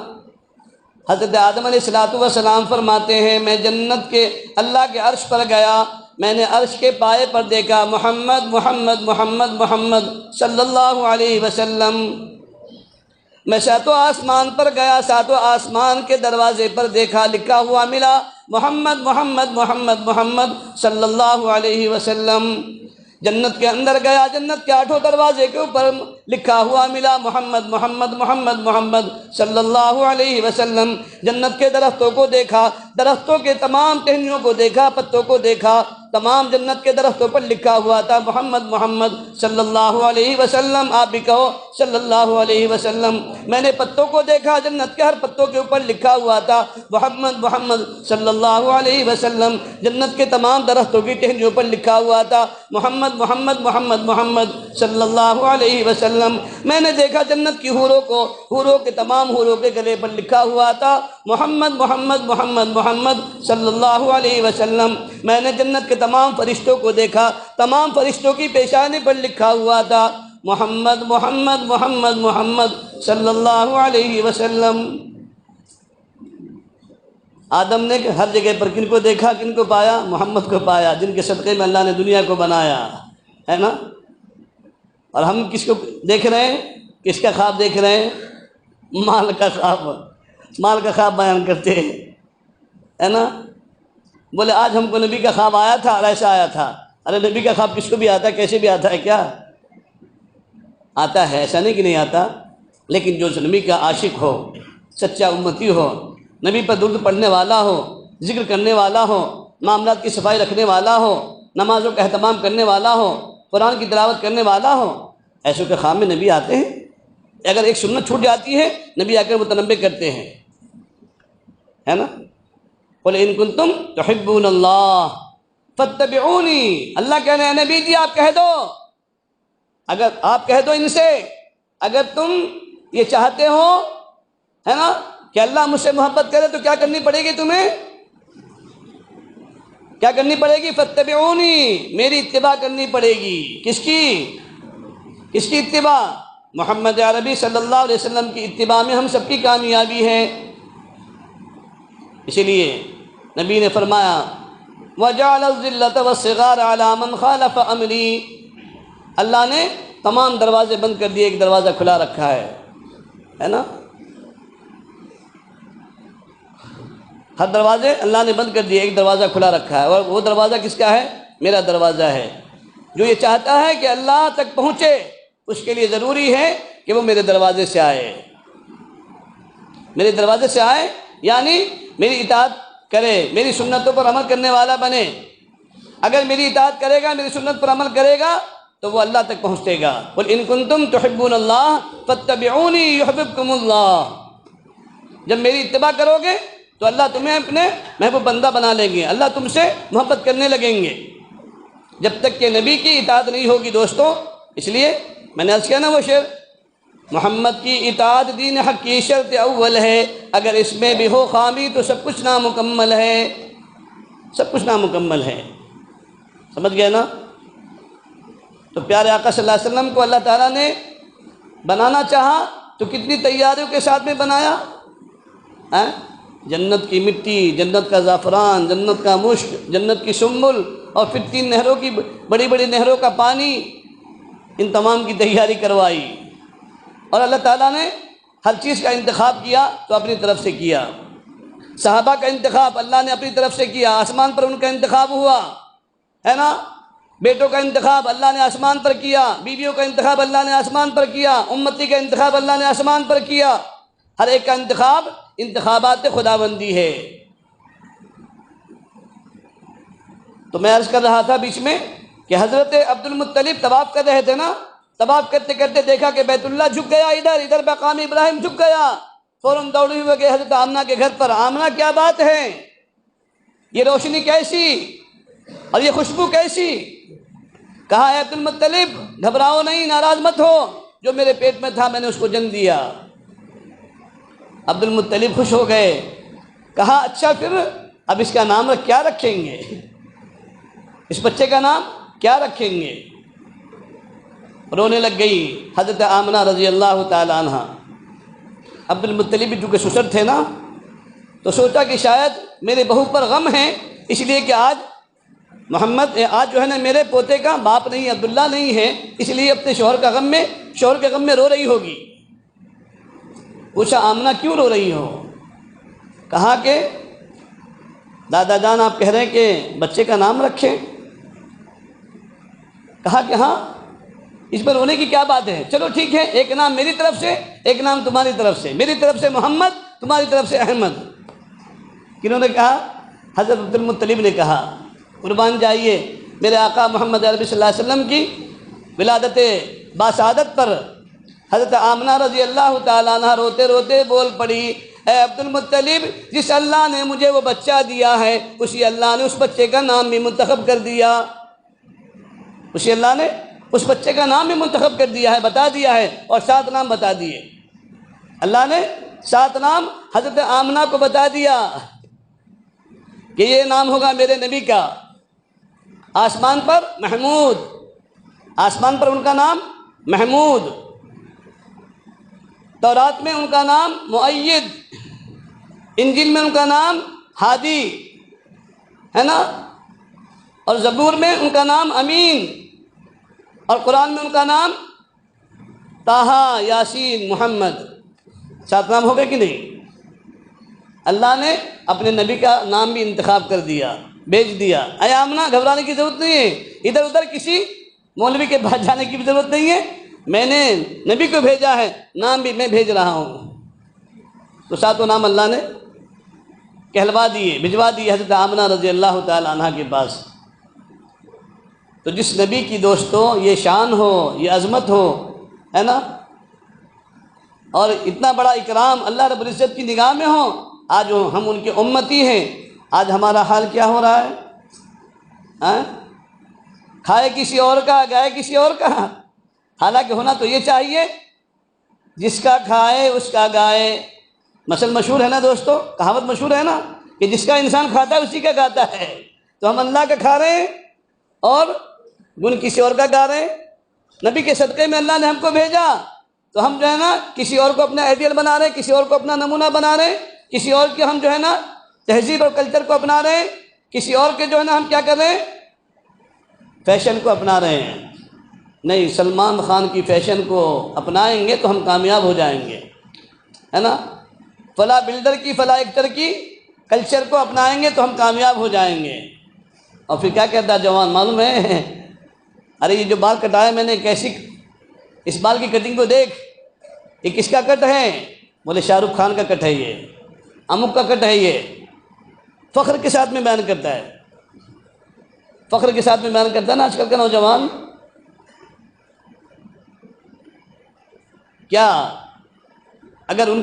حضرت آدم علیہ السلام فرماتے ہیں میں جنت کے اللہ کے عرش پر گیا، میں نے عرش کے پائے پر دیکھا محمد محمد محمد محمد صلی اللہ علیہ وسلم۔ میں 7 آسمان پر گیا، 7 آسمان کے دروازے پر دیکھا، لکھا ہوا ملا محمد محمد محمد محمد صلی اللہ علیہ وسلم۔ جنت کے اندر گیا، جنت کے 8 دروازے کے اوپر لکھا ہوا ملا محمد محمد محمد محمد صلی اللہ علیہ وسلم۔ جنت کے درختوں کو دیکھا، درختوں کے تمام ٹہنیوں کو دیکھا، پتوں کو دیکھا، تمام جنت کے درختوں پر لکھا ہوا تھا محمد محمد صلی اللہ علیہ وسلم۔ آپ بھی کہو صلی اللہ علیہ وسلم۔ میں نے پتوں کو دیکھا، جنت کے ہر پتوں کے اوپر لکھا ہوا تھا محمد محمد صلی اللہ علیہ وسلم۔ جنت کے تمام درختوں کی ٹہنیوں پر لکھا ہوا تھا محمد محمد محمد محمد صلی اللہ علیہ وسلم۔ میں نے دیکھا جنت کی حوروں کو، حوروں کے تمام حوروں کے گلے پر لکھا ہوا تھا محمد محمد محمد محمد صلی اللہ علیہ وسلم۔ میں نے جنت کے تمام فرشتوں کو دیکھا، تمام فرشتوں کی پیشانی پر لکھا ہوا تھا محمد محمد محمد محمد صلی اللہ علیہ وسلم۔ آدم نے ہر جگہ پر کن کو دیکھا، کن کو پایا؟ محمد کو پایا، جن کے صدقے میں اللہ نے دنیا کو بنایا، ہے نا۔ اور ہم کس کو دیکھ رہے ہیں؟ کس کا خواب دیکھ رہے ہیں؟ مال کا خواب، مال کا خواب بیان کرتے ہیں، ہے نا۔ بولے آج ہم کو نبی کا خواب آیا تھا اور ایسا آیا تھا۔ ارے نبی کا خواب کس کو بھی آتا ہے، کیسے بھی آتا ہے، کیا آتا ہے؟ ایسا نہیں کہ نہیں آتا، لیکن جو نبی کا عاشق ہو، سچا امتی ہو، نبی پر درود پڑھنے والا ہو، ذکر کرنے والا ہو، معاملات کی صفائی رکھنے والا ہو، نمازوں کا اہتمام کرنے والا ہو، قرآن کی تلاوت کرنے والا ہو، ایسوں کے خواب میں نبی آتے ہیں۔ اگر ایک سنت چھوٹ جاتی ہے نبی آ کر متنبہ کرتے ہیں، ہے نا۔ قل ان کنتم تحبون اللہ فاتبعونی، اللہ کہہ رہے ہیں نبی جی آپ کہہ دو، اگر آپ کہہ دو ان سے، اگر تم یہ چاہتے ہو، ہے نا، کہ اللہ مجھ سے محبت کرے تو کیا کرنی پڑے گی تمہیں؟ کیا کرنی پڑے گی؟ فاتبعونی، میری اتباع کرنی پڑے گی۔ کس کی؟ کس کی اتباع؟ محمد عربی صلی اللہ علیہ وسلم کی اتباع میں ہم سب کی کامیابی ہے۔ اسی لیے نبی نے فرمایا وَجَعَلَ الذِّلَّةَ وَالصِّغَارَ عَلَى مَنْ خَالَفَ أَمْرِي، اللہ نے تمام دروازے بند کر دیے، ایک دروازہ کھلا رکھا ہے نا۔ ہر دروازے اللہ نے بند کر دیے، ایک دروازہ کھلا رکھا ہے، اور وہ دروازہ کس کا ہے؟ میرا دروازہ ہے۔ جو یہ چاہتا ہے کہ اللہ تک پہنچے اس کے لیے ضروری ہے کہ وہ میرے دروازے سے آئے، میرے دروازے سے آئے، یعنی میری اطاعت کرے، میری سنتوں پر عمل کرنے والا بنے۔ اگر میری اطاعت کرے گا، میری سنت پر عمل کرے گا تو وہ اللہ تک پہنچے گا۔ قل ان کنتم تحبون اللہ فاتبعونی یحببکم اللہ، جب میری اتباع کرو گے تو اللہ تمہیں اپنے محبوب بندہ بنا لیں گے، اللہ تم سے محبت کرنے لگیں گے، جب تک کہ نبی کی اطاعت نہیں ہوگی دوستو۔ اس لیے میں نے عرض کیا نا وہ شعر، محمد کی اطاعت دین حق کی شرط اول ہے، اگر اس میں بھی ہو خامی تو سب کچھ نامکمل ہے، سب کچھ نامکمل ہے۔ سمجھ گئے نا؟ تو پیارے آقا صلی اللہ علیہ وسلم کو اللہ تعالیٰ نے بنانا چاہا تو کتنی تیاریوں کے ساتھ میں بنایا، جنت کی مٹی، جنت کا زعفران، جنت کا مشک، جنت کی سنبل، اور پھر 3 نہروں کی بڑی بڑی نہروں کا پانی، ان تمام کی تیاری کروائی۔ اور اللہ تعالیٰ نے ہر چیز کا انتخاب کیا تو اپنی طرف سے کیا۔ صحابہ کا انتخاب اللہ نے اپنی طرف سے کیا، آسمان پر ان کا انتخاب ہوا، ہے نا۔ بیٹوں کا انتخاب اللہ نے آسمان پر کیا، بیویوں کا انتخاب اللہ نے آسمان پر کیا، امتی کا انتخاب اللہ نے آسمان پر کیا۔ ہر ایک کا انتخاب انتخابات خداوندی ہے۔ تو میں عرض کر رہا تھا بیچ میں کہ حضرت عبد المطلب طواف کر رہے تھے نا، طواف کرتے کرتے دیکھا کہ بیت اللہ جھک گیا، ادھر مقام ابراہیم جھک گیا، فوراً دوڑے ہوئے گئے حضرت آمنہ کے گھر پر۔ آمنہ کیا بات ہے، یہ روشنی کیسی اور یہ خوشبو کیسی؟ کہا اے عبد المطلب گھبراؤ نہیں، ناراض مت ہو، جو میرے پیٹ میں تھا میں نے اس کو جنم دیا۔ عبد المطلب خوش ہو گئے، کہا اچھا پھر اب اس کا نام کیا رکھیں گے، اس بچے کا نام کیا رکھیں گے؟ رونے لگ گئی حضرت آمنہ رضی اللہ تعالی عنہ۔ عبد المطلب بھی چونکہ سسر تھے نا، تو سوچا کہ شاید میرے بہو پر غم ہے، اس لیے کہ آج آج جو ہے نا میرے پوتے کا باپ نہیں، عبداللہ نہیں ہے، اس لیے اپنے شوہر کے غم میں رو رہی ہوگی۔ پوچھا آمنہ کیوں رو رہی ہو؟ کہا کہ دادا جان آپ کہہ رہے ہیں کہ بچے کا نام رکھیں۔ کہا کہ ہاں، اس پر رونے کی کیا بات ہے، چلو ٹھیک ہے، ایک نام میری طرف سے، ایک نام تمہاری طرف سے، میری طرف سے محمد، تمہاری طرف سے احمد۔ کنہوں نے کہا؟ حضرت عبد المطلب نے کہا قربان جائیے میرے آقا محمد عربی صلی اللہ علیہ وسلم کی ولادت باسعادت پر حضرت آمنہ رضی اللہ تعالیٰ عنہ روتے روتے بول پڑی، اے عبد المطلب جس اللہ نے مجھے وہ بچہ دیا ہے اسی اللہ نے اس بچے کا نام بھی منتخب کر دیا، اسی اللہ نے اس بچے کا نام بھی منتخب کر دیا ہے، بتا دیا ہے، اور 7 نام بتا دیے۔ اللہ نے 7 نام حضرت آمنہ کو بتا دیا کہ یہ نام ہوگا میرے نبی کا۔ آسمان پر محمود، آسمان پر ان کا نام محمود، تورات میں ان کا نام مؤید، انجیل میں ان کا نام ہادی، ہے نا، اور زبور میں ان کا نام امین، اور قرآن میں ان کا نام طٰہٰ، یاسین، محمد۔ 7 نام ہو گئے کہ نہیں؟ اللہ نے اپنے نبی کا نام بھی انتخاب کر دیا، بھیج دیا۔ اے آمنہ گھبرانے کی ضرورت نہیں ہے، ادھر ادھر کسی مولوی کے پاس جانے کی بھی ضرورت نہیں ہے، میں نے نبی کو بھیجا ہے، نام بھی میں بھیج رہا ہوں۔ تو 7 نام اللہ نے کہلوا دیے، بھجوا دیے حضرت آمنہ رضی اللہ تعالی عنہ کے پاس۔ تو جس نبی کی دوستوں یہ شان ہو، یہ عظمت ہو، ہے نا، اور اتنا بڑا اکرام اللہ رب العزت کی نگاہ میں ہو، آج ہم ان کے امتی ہیں، آج ہمارا حال کیا ہو رہا ہے؟ کھائے کسی اور کا، گائے کسی اور کا۔ حالانکہ ہونا تو یہ چاہیے جس کا کھائے اس کا گائے۔ مثل مشہور ہے نا دوستو، کہاوت مشہور ہے نا کہ جس کا انسان کھاتا ہے اسی کا گاتا ہے۔ تو ہم اللہ کا کھا رہے ہیں اور گن کسی اور کا گا رہے ہیں۔ نبی کے صدقے میں اللہ نے ہم کو بھیجا، تو ہم جو ہے نا کسی اور کو اپنا آئیڈیل بنا رہے ہیں، کسی اور کو اپنا نمونہ بنا رہے ہیں، کسی اور کے ہم جو ہے نا تہذیب اور کلچر کو اپنا رہے ہیں، کسی اور کے جو ہے نا ہم کیا کر رہے ہیں، فیشن کو اپنا رہے ہیں۔ نہیں، سلمان خان کی فیشن کو اپنائیں گے تو ہم کامیاب ہو جائیں گے، ہے نا۔ فلاں بلڈر کی، فلاں ایکٹر کی کلچر کو اپنائیں گے تو ہم کامیاب ہو جائیں گے۔ اور پھر کیا کہتا ہے جوان معلوم ہے، ارے یہ جو بال کٹایا میں نے، کیسی اس بال کی کٹنگ کو دیکھ، یہ کس کا کٹ ہے؟ بولے شاہ رخ خان کا کٹ ہے، یہ امک کا کٹ ہے۔ یہ فخر کے ساتھ میں بیان کرتا ہے، فخر کے ساتھ میں بیان کرتا ہے نا آج کل کا نوجوان۔ کیا اگر ان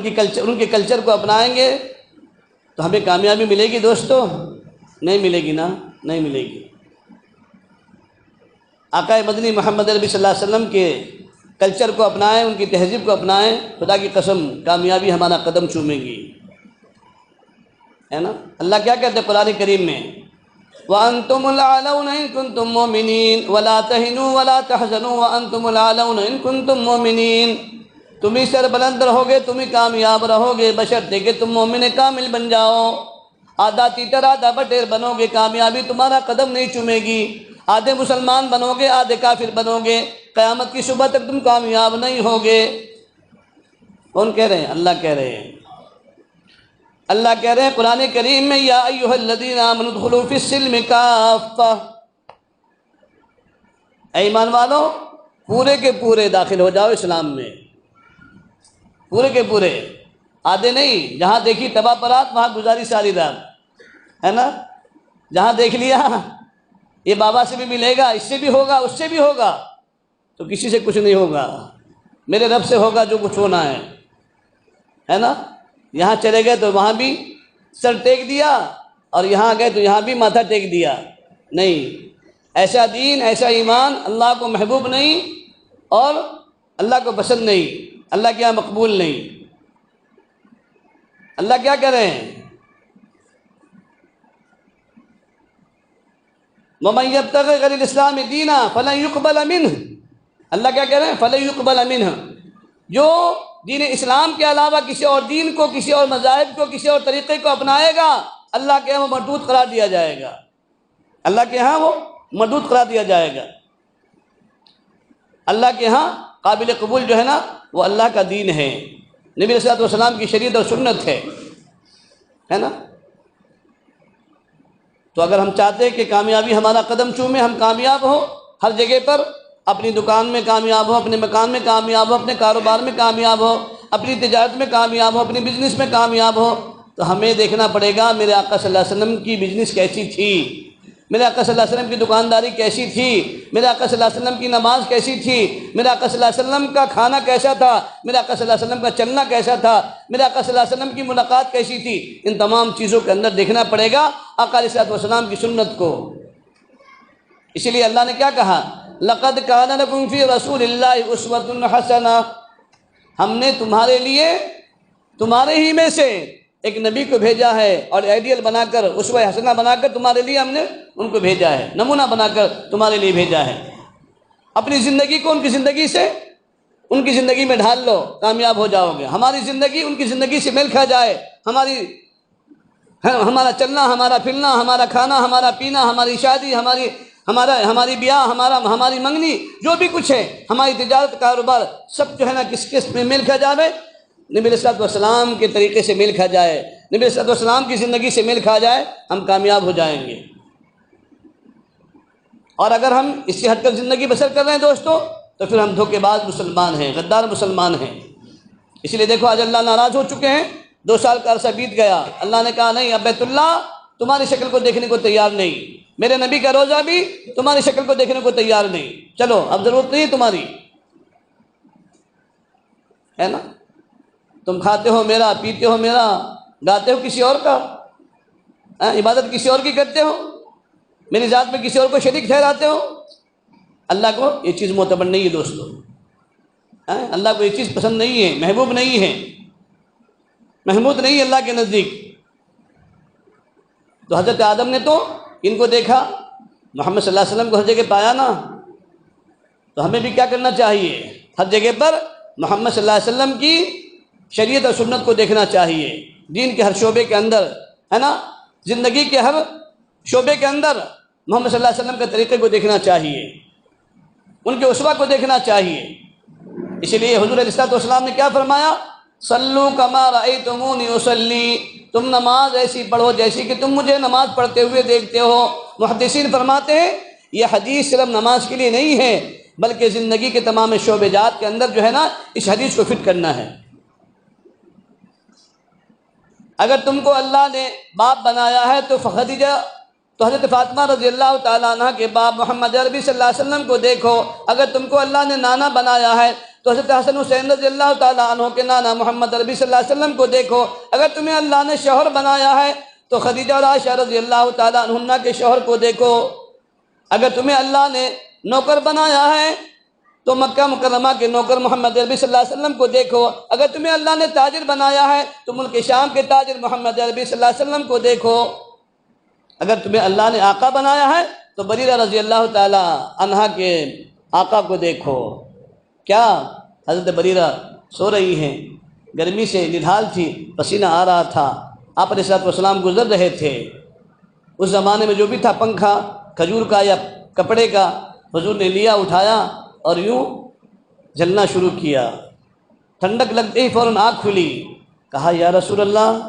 کے کلچر کو اپنائیں گے تو ہمیں کامیابی ملے گی دوستو؟ نہیں ملے گی نا، نہیں ملے گی۔ آقا مدنی محمد عربی صلی اللہ علیہ وسلم کے کلچر کو اپنائیں، ان کی تہذیب کو اپنائیں، خدا کی قسم کامیابی ہمارا قدم چومے گی، ہے نا۔ اللہ کیا کہتے ہیں قرآن کریم میں؟ وَأَنْتُمُ الْأَعْلَوْنَ إِن كُنتُم مُّؤْمِنِينَ وَلَا تَهِنُوا وَلَا تَحْزَنُوا وَأَنْتُمُ الْأَعْلَوْنَ إِن كُنتُم مُّؤْمِنِينَ۔ تم ہی سربلند رہو گے، تم ہی کامیاب رہو گے، بشرطے کہ تم مومن کامل بن جاؤ۔ آدھا تیتر آدھا بٹیر بنو گے، کامیابی تمہارا قدم نہیں چومے گی۔ آدھے مسلمان بنو گے، آدھے کافر بنو گے، قیامت کی صبح تک تم کامیاب نہیں ہوگے۔ کون کہہ رہے ہیں؟ اللہ کہہ رہے ہیں۔ اللہ کہہ رہے ہیں قرآن کریم میں، یا ایھا الذین آمنوا ادخلوا فی السلم کافہ، اے ایمان والو پورے کے پورے داخل ہو جاؤ اسلام میں، پورے کے پورے، آدھے نہیں۔ جہاں دیکھی تباہ برات وہاں گزاری ساری رات، ہے نا؟ جہاں دیکھ لیا یہ بابا سے بھی ملے گا، اس سے بھی ہوگا، اس سے بھی ہوگا، تو کسی سے کچھ نہیں ہوگا، میرے رب سے ہوگا جو کچھ ہونا ہے نا؟ یہاں چلے گئے تو وہاں بھی سر ٹیک دیا، اور یہاں گئے تو یہاں بھی ماتھا ٹیک دیا۔ نہیں، ایسا دین، ایسا ایمان اللہ کو محبوب نہیں، اور اللہ کو پسند نہیں، اللہ کے یہاں مقبول نہیں۔ اللہ کیا کہہ رہے ہیں؟ وَمَن يَبْتَغِ غَيْرَ الْإِسْلَامِ دِينًا فَلَن يُقْبَلَ مِنْهُ، اللہ کیا کہہ رہے ہیں؟ فَلَن يُقْبَلَ مِنْهُ، جو دین اسلام کے علاوہ کسی اور دین کو، کسی اور مذاہب کو، کسی اور طریقے کو اپنائے گا، اللہ کے ہاں وہ مردود قرار دیا جائے گا، اللہ کے ہاں وہ مردود قرار دیا جائے گا۔ اللہ کے ہاں قابل قبول جو ہے نا وہ اللہ کا دین ہے، نبی صلی اللہ علیہ وسلم کی شریعت اور سنت ہے نا؟ تو اگر ہم چاہتے ہیں کہ کامیابی ہمارا قدم چومے، ہم کامیاب ہو ہر جگہ پر، اپنی دکان میں کامیاب ہو، اپنے مکان میں کامیاب ہو، اپنے کاروبار میں کامیاب ہو، اپنی تجارت میں کامیاب ہو، اپنی بزنس میں کامیاب ہو، تو ہمیں دیکھنا پڑے گا میرے آقا صلی اللہ علیہ وسلم کی بزنس کیسی تھی، میرے آقا صلی اللہ علیہ وسلم کی دکانداری کیسی تھی، میرے آقا صلی اللہ علیہ وسلم کی نماز کیسی تھی، میرے آقا صلی اللہ علیہ وسلم کا کھانا کیسا تھا، میرے آقا صلی اللہ علیہ وسلم کا چلنا کیسا تھا، میرے آقا صلی اللہ علیہ وسلم کی ملاقات کیسی تھی۔ ان تمام چیزوں کے اندر دیکھنا پڑے گا آقا علیہ السلام کی سنت کو۔ اسی لیے اللہ نے کیا کہا؟ لَقَدْ كَانَ لَكُمْ فِي رَسُولِ اللَّهِ أُسْوَةٌ حَسَنَةٌ، ہم نے تمہارے لیے، تمہارے ہی میں سے ایک نبی کو بھیجا ہے، اور آئیڈیل بنا کر، اسوہ حسنہ بنا کر تمہارے لیے ہم نے ان کو بھیجا ہے، نمونہ بنا کر تمہارے لیے بھیجا ہے۔ اپنی زندگی کو ان کی زندگی سے، ان کی زندگی میں ڈھال لو، کامیاب ہو جاؤ گے۔ ہماری زندگی ان کی زندگی سے میل کھا جائے، ہمارا چلنا، ہمارا پھرنا، ہمارا کھانا، ہمارا پینا، ہماری شادی، ہماری بیاہ، ہماری منگنی، جو بھی کچھ ہے، ہماری تجارت، کاروبار، سب جو ہے نا کس میں میل کھا جائے؟ نبی علیہ الصلوۃ والسلام کے طریقے سے میل کھا جائے، نبی علیہ الصلوۃ والسلام کی زندگی سے میل کھا جائے، ہم کامیاب ہو جائیں گے۔ اور اگر ہم اس سے ہٹ کر زندگی بسر کر رہے ہیں دوستو، تو پھر ہم دھوکے باز مسلمان ہیں، غدار مسلمان ہیں۔ اسی لیے دیکھو آج اللہ ناراض ہو چکے ہیں، 2 سال کا عرصہ بیت گیا، اللہ نے کہا نہیں، اب بیت اللہ تمہاری شکل کو دیکھنے کو تیار نہیں، میرے نبی کا روزہ بھی تمہاری شکل کو دیکھنے کو تیار نہیں، چلو اب ضرورت نہیں تمہاری، ہے نا؟ تم کھاتے ہو میرا، پیتے ہو میرا، گاتے ہو کسی اور کا، عبادت کسی اور کی کرتے ہو، میری ذات میں کسی اور کو شریک ٹھہراتے ہو۔ اللہ کو یہ چیز معتبر نہیں ہے دوستو، اللہ کو یہ چیز پسند نہیں ہے، محبوب نہیں ہے، محمود نہیں ہے اللہ کے نزدیک۔ تو حضرت آدم نے تو ان کو دیکھا، محمد صلی اللہ علیہ وسلم کو ہر جگہ پایا نا، تو ہمیں بھی کیا کرنا چاہیے؟ ہر جگہ پر محمد صلی اللہ علیہ وسلم کی شریعت اور سنت کو دیکھنا چاہیے، دین کے ہر شعبے کے اندر، ہے نا؟ زندگی کے ہر شعبے کے اندر محمد صلی اللہ علیہ وسلم کے طریقے کو دیکھنا چاہیے، ان کے اسوہ کو دیکھنا چاہیے۔ اسی لیے حضور علیہ السلام نے کیا فرمایا؟ صلو کما رأیتمونی اصلی، تم نماز ایسی پڑھو جیسی کہ تم مجھے نماز پڑھتے ہوئے دیکھتے ہو۔ محدثین فرماتے ہیں یہ حدیث صرف نماز کے لیے نہیں ہے، بلکہ زندگی کے تمام شعبے جات کے اندر جو ہے نا اس حدیث کو فٹ کرنا ہے۔ اگر تم کو اللہ نے باپ بنایا ہے تو خدیجہ، تو حضرت فاطمہ رضی اللہ تعالیٰ عنہ کے باپ محمد عربی صلی اللہ علیہ وسلم کو دیکھو۔ اگر تم کو اللہ نے نانا بنایا ہے تو حضرت حسن حسین رضی اللہ تعالیٰ عنہ کے نانا محمد عربی صلی اللہ علیہ وسلم کو دیکھو۔ اگر تمہیں اللہ نے شوہر بنایا ہے تو خدیجہ اور عائشہ رضی اللہ تعالیٰ عنہما کے شوہر کو دیکھو۔ اگر تمہیں اللہ نے نوکر بنایا ہے تو مکہ مکرمہ کے نوکر محمد عربی صلی اللہ علیہ وسلم کو دیکھو۔ اگر تمہیں اللہ نے تاجر بنایا ہے تو ملک شام کے تاجر محمد عربی صلی اللہ علیہ وسلم کو دیکھو۔ اگر تمہیں اللہ نے آقا بنایا ہے تو بریرہ رضی اللہ تعالی عنہا کے آقا کو دیکھو۔ کیا حضرت بریرہ سو رہی ہیں، گرمی سے نڈھال تھی، پسینہ آ رہا تھا، آپ علیہ الصلوۃ والسلام گزر رہے تھے۔ اس زمانے میں جو بھی تھا پنکھا کھجور کا یا کپڑے کا، حضور نے لیا، اٹھایا اور یوں جلنا شروع کیا۔ ٹھنڈک لگتے ہی فوراً آنکھ کھلی، کہا یا رسول اللہ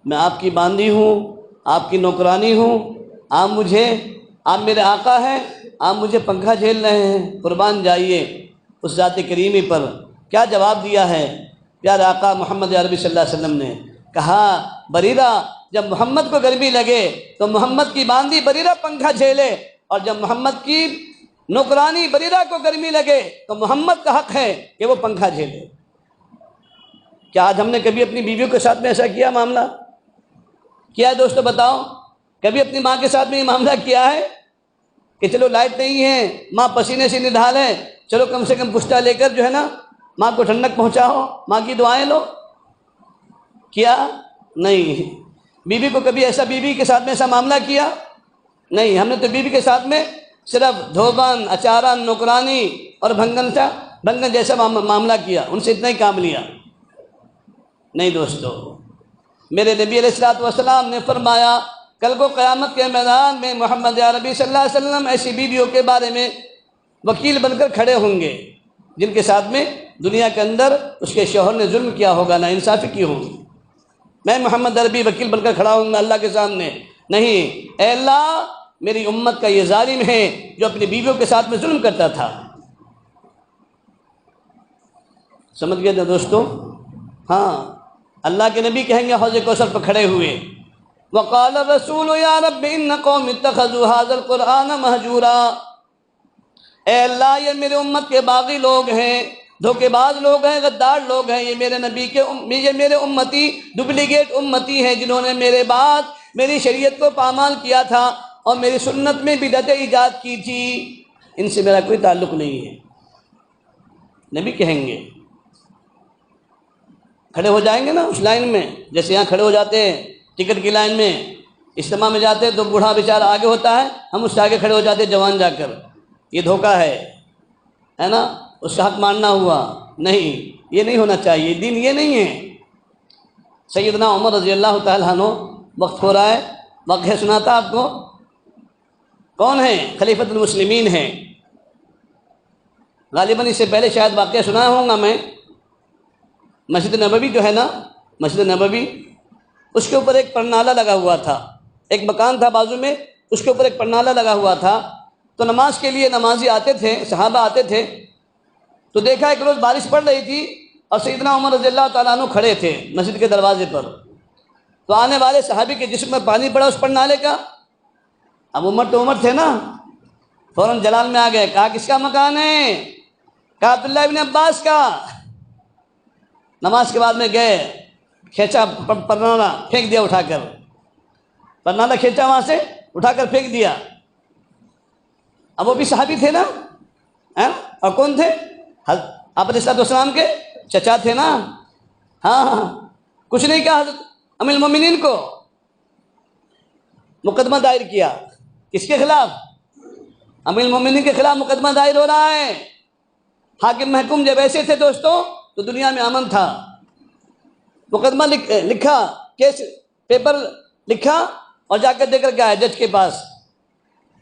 میں آپ کی باندھی ہوں، آپ کی نوکرانی ہوں، آپ میرے آقا ہیں، آپ مجھے پنکھا جھیل رہے ہیں، قربان جائیے اس ذات کریمی پر۔ کیا جواب دیا ہے پیارے آقا محمد عربی صلی اللہ علیہ وسلم نے؟ کہا بریرہ جب محمد کو گرمی لگے تو محمد کی باندھی بریرہ پنکھا جھیلے، اور جب محمد کی نوکرانی بریرہ کو گرمی لگے تو محمد کا حق ہے کہ وہ پنکھا جھیلے۔ کیا آج ہم نے کبھی اپنی بیویوں کے ساتھ میں ایسا کیا معاملہ؟ کیا ہے دوستو بتاؤ؟ کبھی اپنی ماں کے ساتھ میں یہ معاملہ کیا ہے کہ چلو لائٹ نہیں ہے، ماں پسینے سے نڈھال ہے، چلو کم سے کم پشتا لے کر جو ہے نا ماں کو ٹھنڈک پہنچاؤ، ماں کی دعائیں لو؟ کیا؟ نہیں۔ بیوی کو کبھی ایسا، بیوی کے ساتھ میں ایسا معاملہ کیا؟ نہیں۔ ہم نے تو بیوی کے ساتھ میں صرف دھوبن، اچارن، نوکرانی اور بھنگن جیسا معاملہ کیا، ان سے اتنا ہی کام لیا۔ نہیں دوستو، میرے نبی علیہ الصلوۃ والسلام نے فرمایا کل کو قیامت کے میدان میں محمد عربی صلی اللہ علیہ وسلم ایسی بیویوں کے بارے میں وکیل بن کر کھڑے ہوں گے جن کے ساتھ میں دنیا کے اندر اس کے شوہر نے ظلم کیا ہوگا، ناانصافی کی ہوگی۔ میں محمد عربی وکیل بن کر کھڑا ہوں گا اللہ کے سامنے، نہیں، اے اللہ میری امت کا یہ ظالم ہے جو اپنی بیویوں کے ساتھ میں ظلم کرتا تھا۔ سمجھ گئے نا دوستو؟ ہاں، اللہ کے نبی کہیں گے حوض کوثر پر کھڑے ہوئے، وقال الرسول یا رب ان قوم اتخذوا هذا القرآن مہجورا، اے اللہ یہ میرے امت کے باغی لوگ ہیں، دھوکے باز لوگ ہیں، غدار لوگ ہیں، یہ میرے نبی کے یہ میرے امتی ڈپلیکیٹ امتی ہیں جنہوں نے میرے بعد میری شریعت کو پامال کیا تھا اور میری سنت میں بدعت ایجاد کی تھی، ان سے میرا کوئی تعلق نہیں ہے۔ نبی کہیں گے، کھڑے ہو جائیں گے نا اس لائن میں، جیسے یہاں کھڑے ہو جاتے ہیں ٹکٹ کی لائن میں، اجتماع میں جاتے ہیں تو بوڑھا بیچارہ آگے ہوتا ہے، ہم اس سے آگے کھڑے ہو جاتے ہیں جوان جا کر، یہ دھوکہ ہے نا، اس کا حق ماننا ہوا۔ نہیں، یہ نہیں ہونا چاہیے، دین یہ نہیں ہے۔ سیدنا عمر رضی اللہ تعالیٰ عنہ، وقت ہو رہا ہے، واقعہ سناتا آپ کو، کون ہیں؟ خلیفۃ المسلمین ہیں، غالباً اس سے پہلے شاید واقعہ سنا ہوں گا میں۔ مسجد نبوی جو ہے نا، مسجد نبوی، اس کے اوپر ایک پرنالہ لگا ہوا تھا، ایک مکان تھا بازو میں، اس کے اوپر ایک پرنالہ لگا ہوا تھا، تو نماز کے لیے نمازی آتے تھے، صحابہ آتے تھے، تو دیکھا ایک روز بارش پڑ رہی تھی اور سیدنا عمر رضی اللہ تعالیٰ عنہ کھڑے تھے مسجد کے دروازے پر، تو آنے والے صحابی کے جسم میں پانی پڑا اس پرنالے کا۔ اب عمر تو عمر تھے نا، فوراً جلال میں آ گئے، کہا کس کا مکان ہے؟ کہا عبداللہ ابن عباس کا۔ نماز کے بعد میں گئے، کھینچا پرنالہ، پھینک دیا اٹھا کر، پرنالہ کھینچا وہاں سے اٹھا کر پھینک دیا۔ اب وہ بھی صحابی تھے نا، اور کون تھے؟ آپ علیہ السلام کے چچا تھے نا۔ ہاں، کچھ نہیں کہا حضرت ام المومنین کو، مقدمہ دائر کیا، کس کے خلاف؟ ام المومنین کے خلاف مقدمہ دائر ہو رہا ہے۔ حاکم محکوم جب ایسے تھے دوستو تو دنیا میں امن تھا۔ مقدمہ لکھا، کیس پیپر لکھا اور جا کر دے کر گیا جج کے پاس۔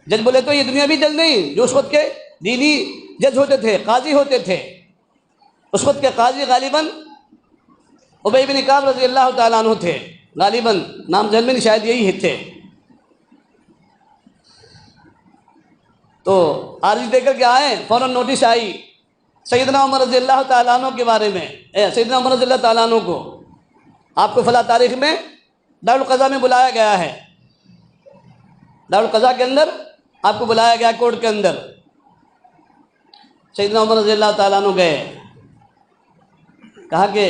جج بولے تو یہ دنیا بھی جج نہیں، جو اس وقت کے دینی جج ہوتے تھے، قاضی ہوتے تھے، اس وقت کے قاضی غالباً ابی بن کعب رضی اللہ تعالیٰ عنہ تھے، غالباً نام ذہن میں نہیں، شاید یہی تھے۔ تو عارضی دے کر کے آئے، فوراً نوٹس آئی سیدنا عمر رضی اللہ تعالیٰ عنہ کے بارے میں، سیدنا عمر رضی اللہ تعالیٰ عنہ کو آپ کو فلاں تاریخ میں دارالقضاء میں بلایا گیا ہے، دارالقضاء کے اندر آپ کو بلایا گیا، کورٹ کے اندر۔ سیدنا عمر رضی اللہ تعالیٰ عنہ گئے، کہا کہ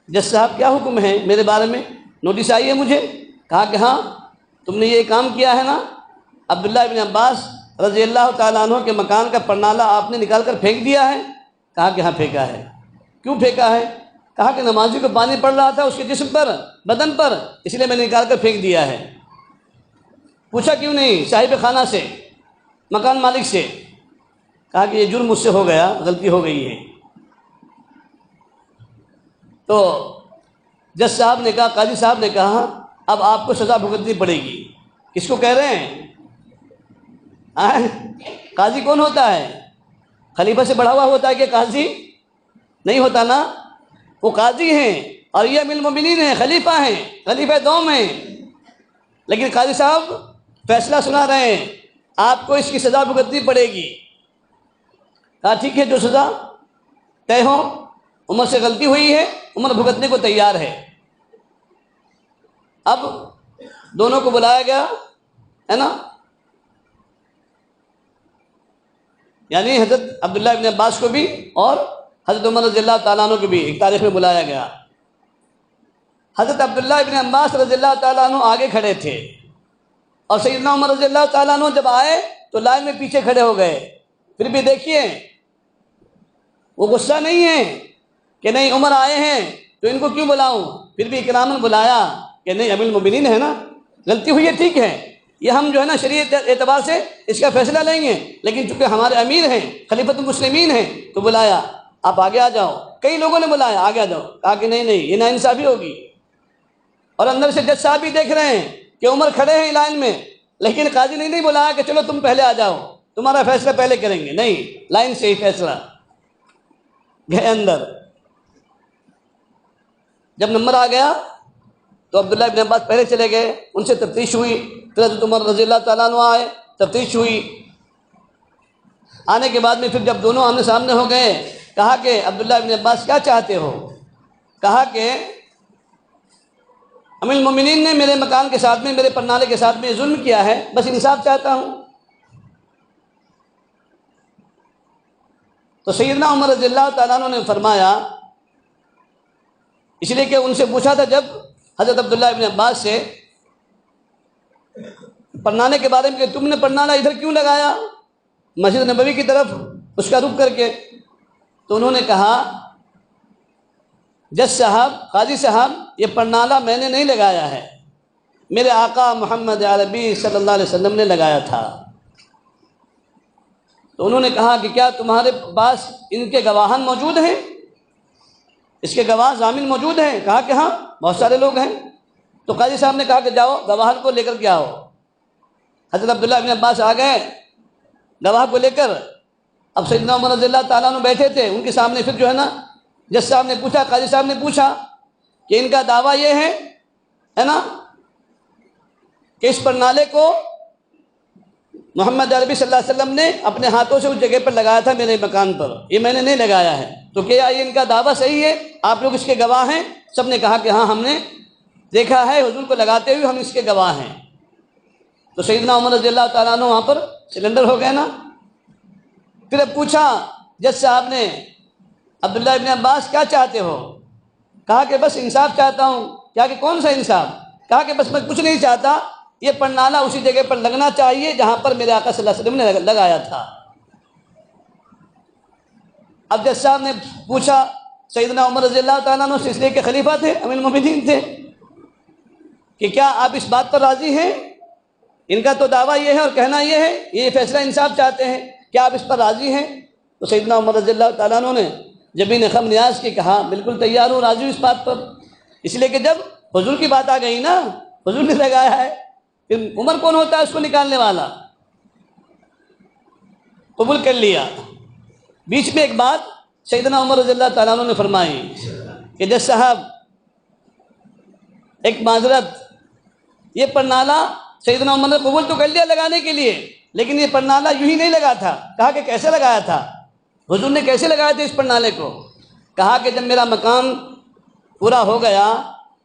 جج صاحب کیا حکم ہے میرے بارے میں؟ نوٹس آئی ہے مجھے۔ کہا کہ ہاں تم نے یہ کام کیا ہے نا، عبداللہ ابن عباس رضی اللہ تعالیٰ عنہ کے مکان کا پرنالہ آپ نے نکال کر پھینک دیا ہے۔ کہا کہ ہاں پھینکا ہے۔ کیوں پھینکا ہے؟ کہا کہ نمازی کو پانی پڑ رہا تھا اس کے جسم پر، بدن پر، اس لیے میں نے نکال کر پھینک دیا ہے۔ پوچھا کیوں نہیں صاحب خانہ سے، مکان مالک سے؟ کہا کہ یہ جرم مجھ سے ہو گیا، غلطی ہو گئی ہے۔ تو جج صاحب نے کہا، قاضی صاحب نے کہا اب آپ کو سزا بھگتنی پڑے گی۔ کس کو کہہ رہے ہیں؟ قاضی کون ہوتا ہے؟ خلیفہ سے بڑھا ہوا ہوتا ہے کہ قاضی نہیں ہوتا نا، وہ قاضی ہیں اور یہ امیر المومنین ہیں، خلیفہ ہیں، خلیفہ دوم ہیں، لیکن قاضی صاحب فیصلہ سنا رہے ہیں، آپ کو اس کی سزا بھگتنی پڑے گی۔ کہا ٹھیک ہے، جو سزا طے ہو، عمر سے غلطی ہوئی ہے، عمر بھگتنے کو تیار ہے۔ اب دونوں کو بلایا گیا ہے نا، یعنی حضرت عبداللہ ابن عباس کو بھی اور حضرت عمر رضی اللہ تعالیٰ عنہ کو بھی ایک تاریخ میں بلایا گیا۔ حضرت عبداللہ ابن عباس رضی اللہ تعالیٰ عنہ آگے کھڑے تھے اور سیدنا عمر رضی اللہ تعالیٰ عنہ جب آئے تو لائن میں پیچھے کھڑے ہو گئے۔ پھر بھی دیکھیے وہ غصہ نہیں ہے کہ نہیں عمر آئے ہیں تو ان کو کیوں بلاؤں، پھر بھی اکراماً بلایا کہ نہیں امیر المومنین ہے نا، غلطی ہوئی ہے ٹھیک ہے، یہ ہم جو ہے نا شریعت اعتبار سے اس کا فیصلہ لیں گے، لیکن چونکہ ہمارے امیر ہیں، خلیفۃ المسلمین ہیں، تو بلایا آپ آگے آ جاؤ۔ کئی لوگوں نے بلایا آگے آ جاؤ، کہا کہ نہیں یہ ناانصافی ہوگی، اور اندر سے جج صاحب بھی دیکھ رہے ہیں کہ عمر کھڑے ہیں لائن میں، لیکن قاضی نے نہیں بلایا کہ چلو تم پہلے آ جاؤ، تمہارا فیصلہ پہلے کریں گے، نہیں لائن سے ہی فیصلہ۔ گئے اندر، جب نمبر آ گیا تو عبداللہ ابن عباس پہلے چلے گئے، ان سے تفتیش ہوئی، پھر حضرت عمر رضی اللہ تعالیٰ عنہ آئے، تفتیش ہوئی۔ آنے کے بعد میں پھر جب دونوں آمنے سامنے ہو گئے، کہا کہ عبداللہ ابن عباس کیا چاہتے ہو؟ کہا کہ امیر المومنین نے میرے مکان کے ساتھ میں، میرے پرنالے کے ساتھ میں ظلم کیا ہے، بس انصاف چاہتا ہوں۔ تو سیدنا عمر رضی اللہ تعالیٰ عنہ نے فرمایا، اس لیے کہ ان سے پوچھا تھا جب حضرت عبداللہ ابن عباس سے پرنالے کے بارے میں کہ تم نے پرنالہ ادھر کیوں لگایا مسجد نبوی کی طرف اس کا رخ کر کے؟ تو انہوں نے کہا جج صاحب، قاضی صاحب، یہ پرنالہ میں نے نہیں لگایا ہے، میرے آقا محمد عربی صلی اللہ علیہ وسلم نے لگایا تھا۔ تو انہوں نے کہا کہ کیا تمہارے پاس ان کے گواہان موجود ہیں؟ اس کے گواہ ضامن موجود ہیں؟ کہا کہ ہاں بہت سارے لوگ ہیں۔ تو قاضی صاحب نے کہا کہ جاؤ گواہان کو لے کر کے آؤ۔ حضرت عبداللہ ابن عباس آ گئے گواہ کو لے کر۔ اب سیدنا عمر رضی اللہ تعالیٰ عنہ بیٹھے تھے، ان کے سامنے پھر جو ہے نا جج صاحب نے پوچھا، قاضی صاحب نے پوچھا کہ ان کا دعویٰ یہ ہے نا کہ اس پرنالے کو محمد عربی صلی اللہ علیہ وسلم نے اپنے ہاتھوں سے اس جگہ پر لگایا تھا میرے مکان پر، یہ میں نے نہیں لگایا ہے، تو کیا یہ ان کا دعویٰ صحیح ہے؟ آپ لوگ اس کے گواہ ہیں؟ سب نے کہا کہ ہاں ہم نے دیکھا ہے حضور کو لگاتے ہوئے، ہم اس کے گواہ ہیں۔ تو سیدنا عمر رضی اللہ تعالیٰ عنہ وہاں پر سلنڈر ہو گئے نا۔ پھر اب پوچھا جج صاحب نے، عبداللہ ابن عباس کیا چاہتے ہو؟ کہا کہ بس انصاف چاہتا ہوں۔ کیا کہ کون سا انصاف؟ کہا کہ بس میں کچھ نہیں چاہتا، یہ پرنالہ اسی جگہ پر لگنا چاہیے جہاں پر میرے آقا صلی اللہ علیہ وسلم نے لگایا تھا۔ اب جج صاحب نے پوچھا سیدنا عمر رضی اللہ تعالیٰ عنہ سے، اس لیے کہ خلیفہ تھے، امیر المومنین تھے، کہ کیا آپ اس بات پر راضی ہیں؟ ان کا تو دعویٰ یہ ہے اور کہنا یہ ہے، یہ فیصلہ انصاف چاہتے ہیں، کیا آپ اس پر راضی ہیں؟ تو سیدنا عمر رضی اللہ تعالیٰ عنہ نے جبین خم نیاز کی کہا بالکل تیار ہوں، راضی ہوں اس بات پر، اس لیے کہ جب حضور کی بات آ گئی نا، حضور نے لگایا ہے، پھر عمر کون ہوتا ہے اس کو نکالنے والا؟ قبول کر لیا۔ بیچ میں ایک بات سیدنا عمر رضی اللہ تعالیٰ عنہ نے فرمائی کہ جج صاحب ایک معذرت، یہ پرنالہ سیدنا عمر نے قبول تو کر لیا لگانے کے لیے، لیکن یہ پرنالہ یوں ہی نہیں لگا تھا۔ کہا کہ کیسے لگایا تھا؟ حضور نے کیسے لگایا تھا اس پرنالے کو؟ کہا کہ جب میرا مکان پورا ہو گیا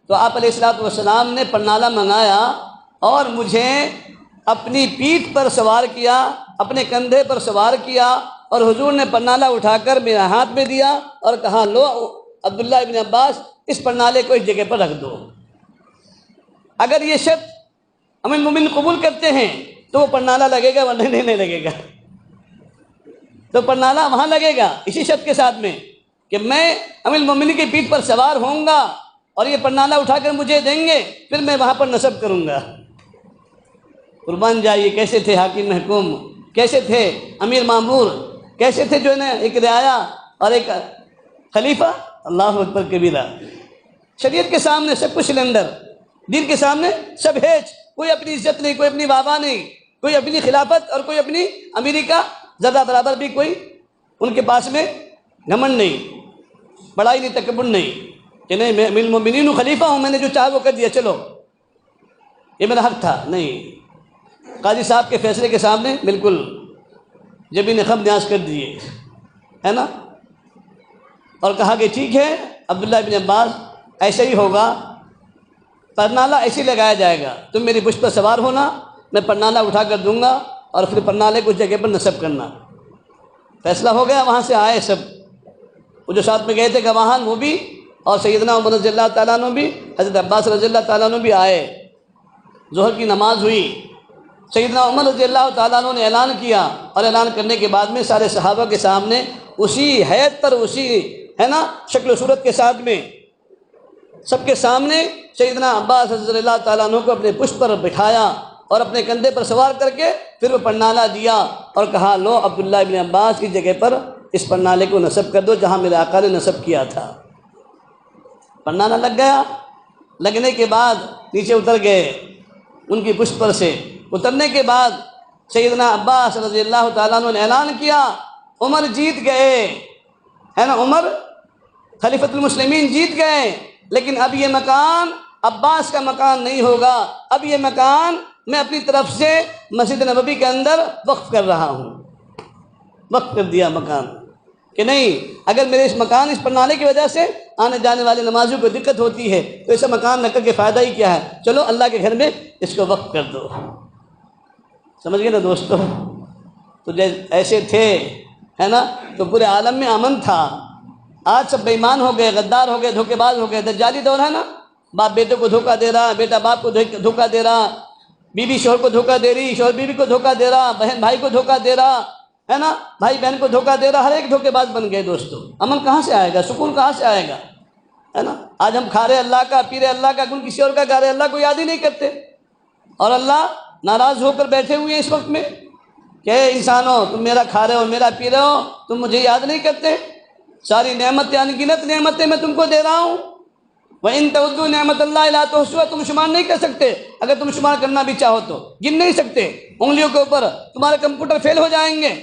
تو آپ علیہ الصلوۃ والسلام نے پرنالہ منگایا اور مجھے اپنی پیٹھ پر سوار کیا، اپنے کندھے پر سوار کیا، اور حضور نے پرنالہ اٹھا کر میرے ہاتھ میں دیا اور کہا لو عبداللہ ابن عباس اس پرنالے کو اس جگہ پر رکھ دو۔ اگر یہ شرط امیر المومنین قبول کرتے ہیں تو وہ پرنالہ لگے گا، ورنہ نہیں لگے گا۔ تو پرنالہ وہاں لگے گا اسی شرط کے ساتھ میں کہ میں امیر المومنین کی پیٹھ پر سوار ہوں گا اور یہ پرنالہ اٹھا کر مجھے دیں گے، پھر میں وہاں پر نصب کروں گا۔ قربان جائیے کیسے تھے حاکم محکوم، کیسے تھے امیر مامور، کیسے تھے جو ہے نا ایک رعایا اور ایک خلیفہ۔ اللہ اکبر کبیرہ۔ شریعت کے سامنے سب کچھ سلنڈر، دین کے سامنے سب ہیچ، کوئی اپنی عزت نہیں، کوئی اپنی واہ نہیں، کوئی اپنی خلافت اور کوئی اپنی امیری کا ذرہ برابر بھی کوئی ان کے پاس میں گھمنڈ نہیں، بڑائی نہیں، تکبر نہیں کہ نہیں میں امیر المومنین خلیفہ ہوں، میں نے جو چاہا وہ کر دیا، چلو یہ میرا حق تھا۔ نہیں، قاضی صاحب کے فیصلے کے سامنے بالکل جبین خم نیاز کر دیے، ہے نا، اور کہا کہ ٹھیک ہے عبداللہ بن عباس ایسا ہی ہوگا، پرنالہ ایسے ہی لگایا جائے گا، تم میری پشت پر سوار ہونا، میں پرنالہ اٹھا کر دوں گا اور پھر پرنالے کو اس جگہ پر نصب کرنا۔ فیصلہ ہو گیا، وہاں سے آئے سب، وہ جو ساتھ میں گئے تھے گواہان وہ بھی، اور سیدنا عمر رضی اللہ تعالیٰ عنہ بھی، حضرت عباس رضی اللہ تعالیٰ عنہ بھی آئے۔ ظہر کی نماز ہوئی، سیدنا عمر رضی اللہ تعالیٰ عنہ نے اعلان کیا، اور اعلان کرنے کے بعد میں سارے صحابہ کے سامنے اسی حیت پر، اسی ہے نا شکل و صورت کے ساتھ میں سب کے سامنے سیدنا عباس رضی اللہ تعالیٰ عنہ کو اپنے پشت پر بٹھایا اور اپنے کندھے پر سوار کر کے پھر وہ پرنالہ دیا اور کہا لو عبداللہ بن عباس کی جگہ پر اس پرنالے کو نصب کر دو جہاں میرے آقا نے نصب کیا تھا۔ پرنالہ لگ گیا، لگنے کے بعد نیچے اتر گئے ان کی پشت پر سے، اترنے کے بعد سیدنا عباس رضی اللہ تعالیٰ عنہ نے اعلان کیا عمر جیت گئے، ہے نا، عمر خلیفۃ المسلمین جیت گئے، لیکن اب یہ مکان عباس کا مکان نہیں ہوگا، اب یہ مکان میں اپنی طرف سے مسجد نبوی کے اندر وقف کر رہا ہوں۔ وقف کر دیا مکان کہ نہیں، اگر میرے اس مکان اس پرنالے کی وجہ سے آنے جانے والے نمازیوں کو دقت ہوتی ہے تو ایسا مکان رکھ کر کے فائدہ ہی کیا ہے، چلو اللہ کے گھر میں اس کو وقف کر دو۔ سمجھ گئے نا دوستو؟ تو ایسے تھے، ہے نا، تو پورے عالم میں امن تھا۔ آج سب بے ایمان ہو گئے، غدار ہو گئے، دھوکے باز ہو گئے، دجالی دور ہے نا، باپ بیٹے کو دھوکہ دے رہا، بیٹا باپ کو دھوکہ دے رہا، بیوی شوہر کو دھوکہ دے رہی، شوہر بیوی کو دھوکہ دے رہا، بہن بھائی کو دھوکہ دے رہا، ہے نا، بھائی بہن کو دھوکہ دے رہا، ہر ایک دھوکے باز بن گئے دوستو۔ امن کہاں سے آئے گا، سکون کہاں سے آئے گا، ہے نا؟ آج ہم کھا رہے اللہ کا، پی رہے اللہ کا، کن کسی اور کا کھا رہے، اللہ کو یاد ہی نہیں کرتے، اور اللہ ناراض ہو کر بیٹھے ہوئے ہیں اس وقت میں کہ انسانوں تم میرا کھا رہے ہو، میرا پی رہے ہو، تم مجھے یاد نہیں کرتے، ساری نعمتیں انگنت نعمتیں میں تم کو دے رہا ہوں، وَإِن تَعُدُّوا نِعْمَتَ اللَّهِ لَا تُحْصُوهَا، تم شمار نہیں کر سکتے، اگر تم شمار کرنا بھی چاہو تو گن نہیں سکتے، انگلیوں کے اوپر تمہارے کمپیوٹر فیل ہو جائیں گے،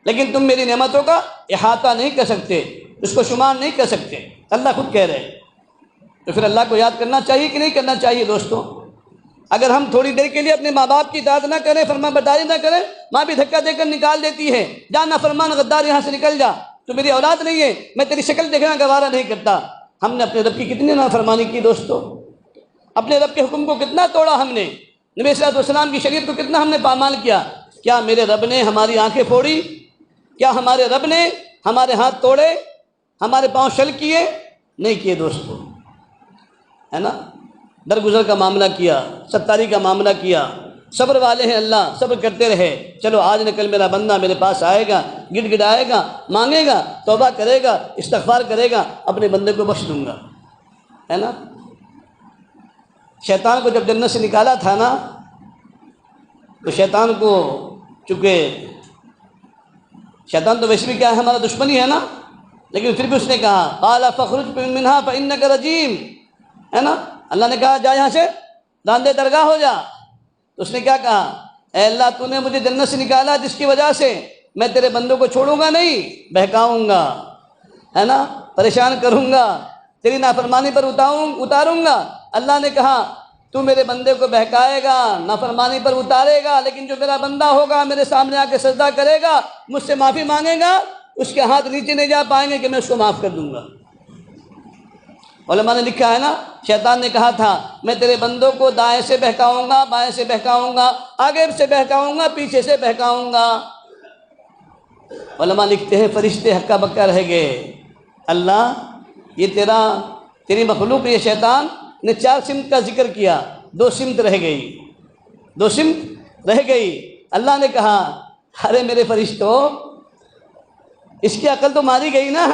لیکن تم میری نعمتوں کا احاطہ نہیں کر سکتے، اس کو شمار نہیں کر سکتے، اللہ خود کہہ رہے ہیں۔ تو پھر اللہ کو یاد کرنا چاہیے کہ نہیں کرنا چاہیے دوستوں؟ اگر ہم تھوڑی دیر کے لیے اپنے ماں باپ کی اطاعت نہ کریں، فرما برداری نہ کریں، ماں بھی دھکا دے کر نکال دیتی ہے، جا نافرمان غدار یہاں سے نکل جا، تو میری اولاد نہیں ہے، میں تیری شکل دیکھنا گوارا نہیں کرتا۔ ہم نے اپنے رب کی کتنی نافرمانی کی دوستو، اپنے رب کے حکم کو کتنا توڑا ہم نے، نبی صلی اللہ علیہ وسلم کی شریعت کو کتنا ہم نے پامال کیا۔ کیا میرے رب نے ہماری آنکھیں پھوڑی؟ کیا ہمارے رب نے ہمارے ہاتھ توڑے، ہمارے پاؤں شل کیے؟ نہیں کیے دوستو، ہے نا؟ درگزر کا معاملہ کیا، ستاری کا معاملہ کیا، صبر والے ہیں اللہ، صبر کرتے رہے، چلو آج نہ کل میرا بندہ میرے پاس آئے گا، گڑ گڑائے گا، مانگے گا، توبہ کرے گا، استغفار کرے گا، اپنے بندے کو بخش دوں گا، ہے نا؟ شیطان کو جب جنت سے نکالا تھا نا، تو شیطان کو، چونکہ شیطان تو ویسے بھی کیا ہے، ہمارا دشمن ہی ہے نا، لیکن پھر بھی اس نے کہا قال فاخرج منها فانك رجیم، ہے نا، اللہ نے کہا جا یہاں سے راندے درگاہ ہو جا، تو اس نے کیا کہا، اے اللہ تو نے مجھے جنت سے نکالا جس کی وجہ سے میں تیرے بندوں کو چھوڑوں گا نہیں، بہکاؤں گا، ہے نا، پریشان کروں گا، تیری نافرمانی پر اتاروں گا۔ اللہ نے کہا تو میرے بندے کو بہکائے گا، نافرمانی پر اتارے گا، لیکن جو میرا بندہ ہوگا میرے سامنے آ کے سجدہ کرے گا، مجھ سے معافی مانگے گا، اس کے ہاتھ نیچے نہیں جا پائیں گے کہ میں اس کو معاف کر دوں گا۔ علماء نے لکھا ہے نا، شیطان نے کہا تھا میں تیرے بندوں کو دائیں سے بہکاؤں گا، بائیں سے بہکاؤں گا، آگے سے بہکاؤں گا، پیچھے سے بہکاؤں گا۔ علماء لکھتے ہیں فرشتے ہکا بکا رہ گئے، اللہ یہ تیری مخلوق یہ شیطان نے 4 سمت کا ذکر کیا، 2 سمت رہ گئی، 2 سمت رہ گئی۔ اللہ نے کہا ارے میرے فرشتوں، اس کی عقل تو ماری گئی نا،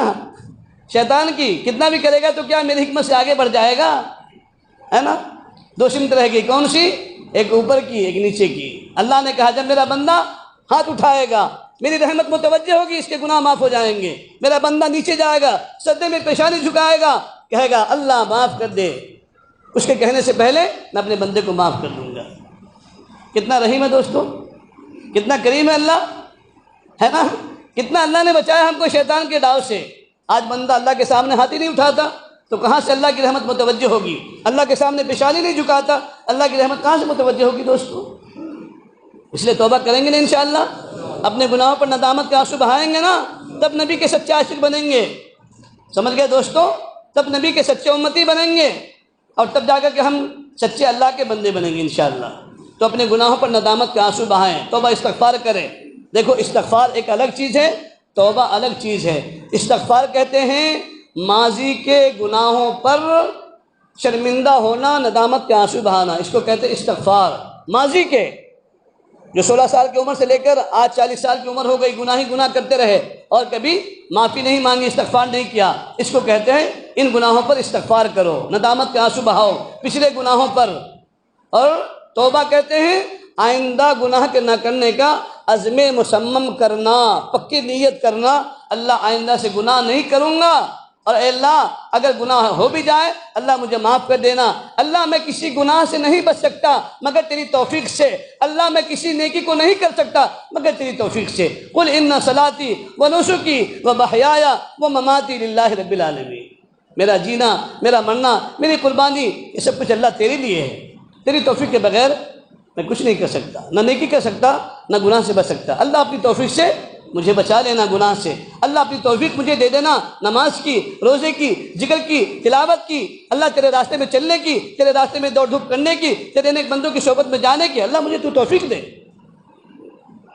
شیطان کی کتنا بھی کرے گا تو کیا میری حکمت سے آگے بڑھ جائے گا، ہے نا؟ 2 سمت رہ گئی، کون سی؟ ایک اوپر کی، ایک نیچے کی۔ اللہ نے کہا جب میرا بندہ ہاتھ اٹھائے گا، میری رحمت متوجہ ہوگی، اس کے گناہ معاف ہو جائیں گے، میرا بندہ نیچے جائے گا، سجدے میں پیشانی جھکائے گا، کہے گا اللہ معاف کر دے، اس کے کہنے سے پہلے میں اپنے بندے کو معاف کر دوں گا۔ کتنا رحیم ہے دوستو، کتنا کریم ہے اللہ، ہے نا؟ کتنا اللہ نے بچایا ہم کو شیطان کے ڈاؤ سے۔ آج بندہ اللہ کے سامنے ہاتھ ہی نہیں اٹھاتا تو کہاں سے اللہ کی رحمت متوجہ ہوگی؟ اللہ کے سامنے پیشانی نہیں جھکاتا، اللہ کی رحمت کہاں سے متوجہ ہوگی دوستو؟ اس لیے توبہ کریں گے نا انشاءاللہ، اپنے گناہوں پر ندامت کے آنسو بہائیں گے نا، تب نبی کے سچے عاشق بنیں گے۔ سمجھ گئے دوستو؟ تب نبی کے سچے امتی بنیں گے، اور تب جا کر کے ہم سچے اللہ کے بندے بنیں گے انشاءاللہ۔ تو اپنے گناہوں پر ندامت کے آنسو بہائیں، توبہ استغفار کریں۔ دیکھو استغفار ایک الگ چیز ہے، توبہ الگ چیز ہے۔ استغفار کہتے ہیں ماضی کے گناہوں پر شرمندہ ہونا، ندامت کے آنسو بہانا، اس کو کہتے ہیں استغفار۔ ماضی کے جو 16 سال کی عمر سے لے کر آج 40 سال کی عمر ہو گئی، گناہ ہی گناہ کرتے رہے اور کبھی معافی نہیں مانگی، استغفار نہیں کیا، اس کو کہتے ہیں ان گناہوں پر استغفار کرو، ندامت کے آنسو بہاؤ پچھلے گناہوں پر۔ اور توبہ کہتے ہیں آئندہ گناہ کے نہ کرنے کا عزم مصمم کرنا، پکی نیت کرنا، اللہ آئندہ سے گناہ نہیں کروں گا، اور اے اللہ اگر گناہ ہو بھی جائے اللہ مجھے معاف کر دینا۔ اللہ میں کسی گناہ سے نہیں بچ سکتا مگر تیری توفیق سے، اللہ میں کسی نیکی کو نہیں کر سکتا مگر تیری توفیق سے۔ قل ان صلاتی و نسکی و محیای و مماتی للہ رب العالمین، میرا جینا، میرا مرنا، میری قربانی، یہ سب کچھ اللہ تیرے لیے ہے، تیری توفیق کے بغیر میں کچھ نہیں کر سکتا، نہ نیکی کر سکتا نہ گناہ سے بچ سکتا۔ اللہ اپنی توفیق سے مجھے بچا لینا گناہ سے، اللہ اپنی توفیق مجھے دے دینا نماز کی، روزے کی، ذکر کی، تلاوت کی، اللہ تیرے راستے میں چلنے کی، تیرے راستے میں دوڑ دھوپ کرنے کی، تیرے نیک بندوں کی صحبت میں جانے کی، اللہ مجھے تو توفیق دے۔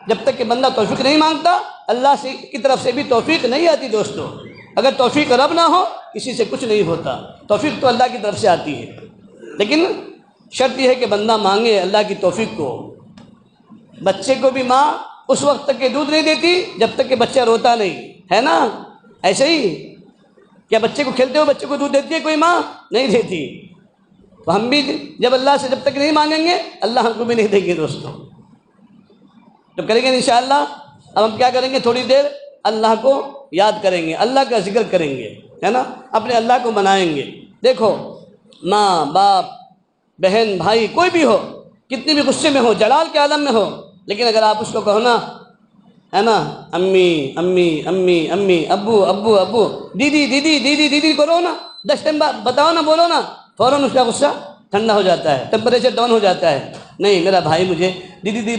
جب تک کہ بندہ توفیق نہیں مانگتا اللہ سے کی طرف سے بھی توفیق نہیں آتی دوستو۔ اگر توفیق رب نہ ہو کسی سے کچھ نہیں ہوتا، توفیق تو اللہ کی طرف سے آتی ہے، لیکن شرط یہ ہے کہ بندہ مانگے اللہ کی توفیق کو۔ بچے کو بھی ماں اس وقت تک کہ دودھ نہیں دیتی جب تک کہ بچہ روتا نہیں، ہے نا؟ ایسے ہی کیا بچے کو کھیلتے ہوئے بچے کو دودھ دیتی ہے کوئی ماں؟ نہیں دیتی۔ تو ہم بھی جب اللہ سے جب تک نہیں مانگیں گے اللہ ہم کو بھی نہیں دیں گے دوستوں۔ تو کریں گے انشاءاللہ۔ اب ہم کیا کریں گے؟ تھوڑی دیر اللہ کو یاد کریں گے، اللہ کا ذکر کریں گے، ہے نا؟ اپنے اللہ کو منائیں گے۔ دیکھو ماں باپ بہن بھائی کوئی بھی ہو، کتنی بھی غصے میں ہو، جلال کے عالم میں ہو، لیکن اگر آپ اس کو کہو نا، ہے نا، امی امی امی امی، ابو ابو ابو، دیدی دیدی دیدی دیدی کرو نا، 10 ٹائم بتاؤ نا، بولو نا، فوراً اس کا غصہ ٹھنڈا ہو جاتا ہے، ٹیمپریچر ڈاؤن ہو جاتا ہے۔ نہیں، میرا بھائی مجھے دیدی دیدی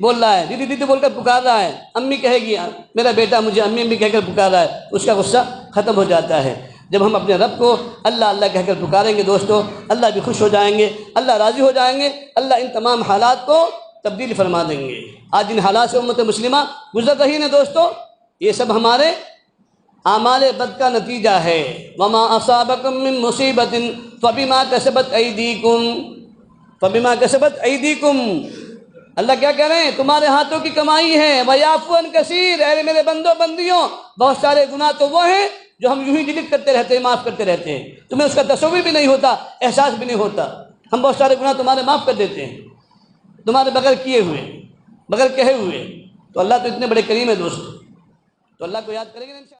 بول رہا ہے، دیدی دیدی بول کر پکار رہا ہے، امی کہے گی، میرا بیٹا مجھے امی امی کہہ کر پکار رہا ہے، اس کا غصہ ختم ہو جاتا ہے۔ جب ہم اپنے رب کو اللہ اللہ کہہ کر پکاریں گے دوستو، اللہ بھی خوش ہو جائیں گے، اللہ راضی ہو جائیں گے، اللہ ان تمام حالات کو تبدیل فرما دیں گے۔ آج جن حالات سے امت مسلمہ گزر رہی ہے دوستو، یہ سب ہمارے اعمال بد کا نتیجہ ہے۔ وما اصابکم من مصیبت فبما کسبت ایدیکم، فبما کسبت ایدیکم، اللہ کیا کہہ رہے ہیں؟ تمہارے ہاتھوں کی کمائی ہے۔ ویعفو عن کثیر، اے میرے بندوں بندیوں، بہت سارے گناہ تو وہ ہیں جو ہم یوں ہی ڈیلیٹ کرتے رہتے ہیں، معاف کرتے رہتے ہیں، تمہیں اس کا تصور بھی نہیں ہوتا، احساس بھی نہیں ہوتا۔ ہم بہت سارے گناہ تمہارے معاف کر دیتے ہیں، تمہارے بغیر کیے ہوئے، بغیر کہے ہوئے۔ تو اللہ تو اتنے بڑے کریم ہے دوست، تو اللہ کو یاد کریں گے نا۔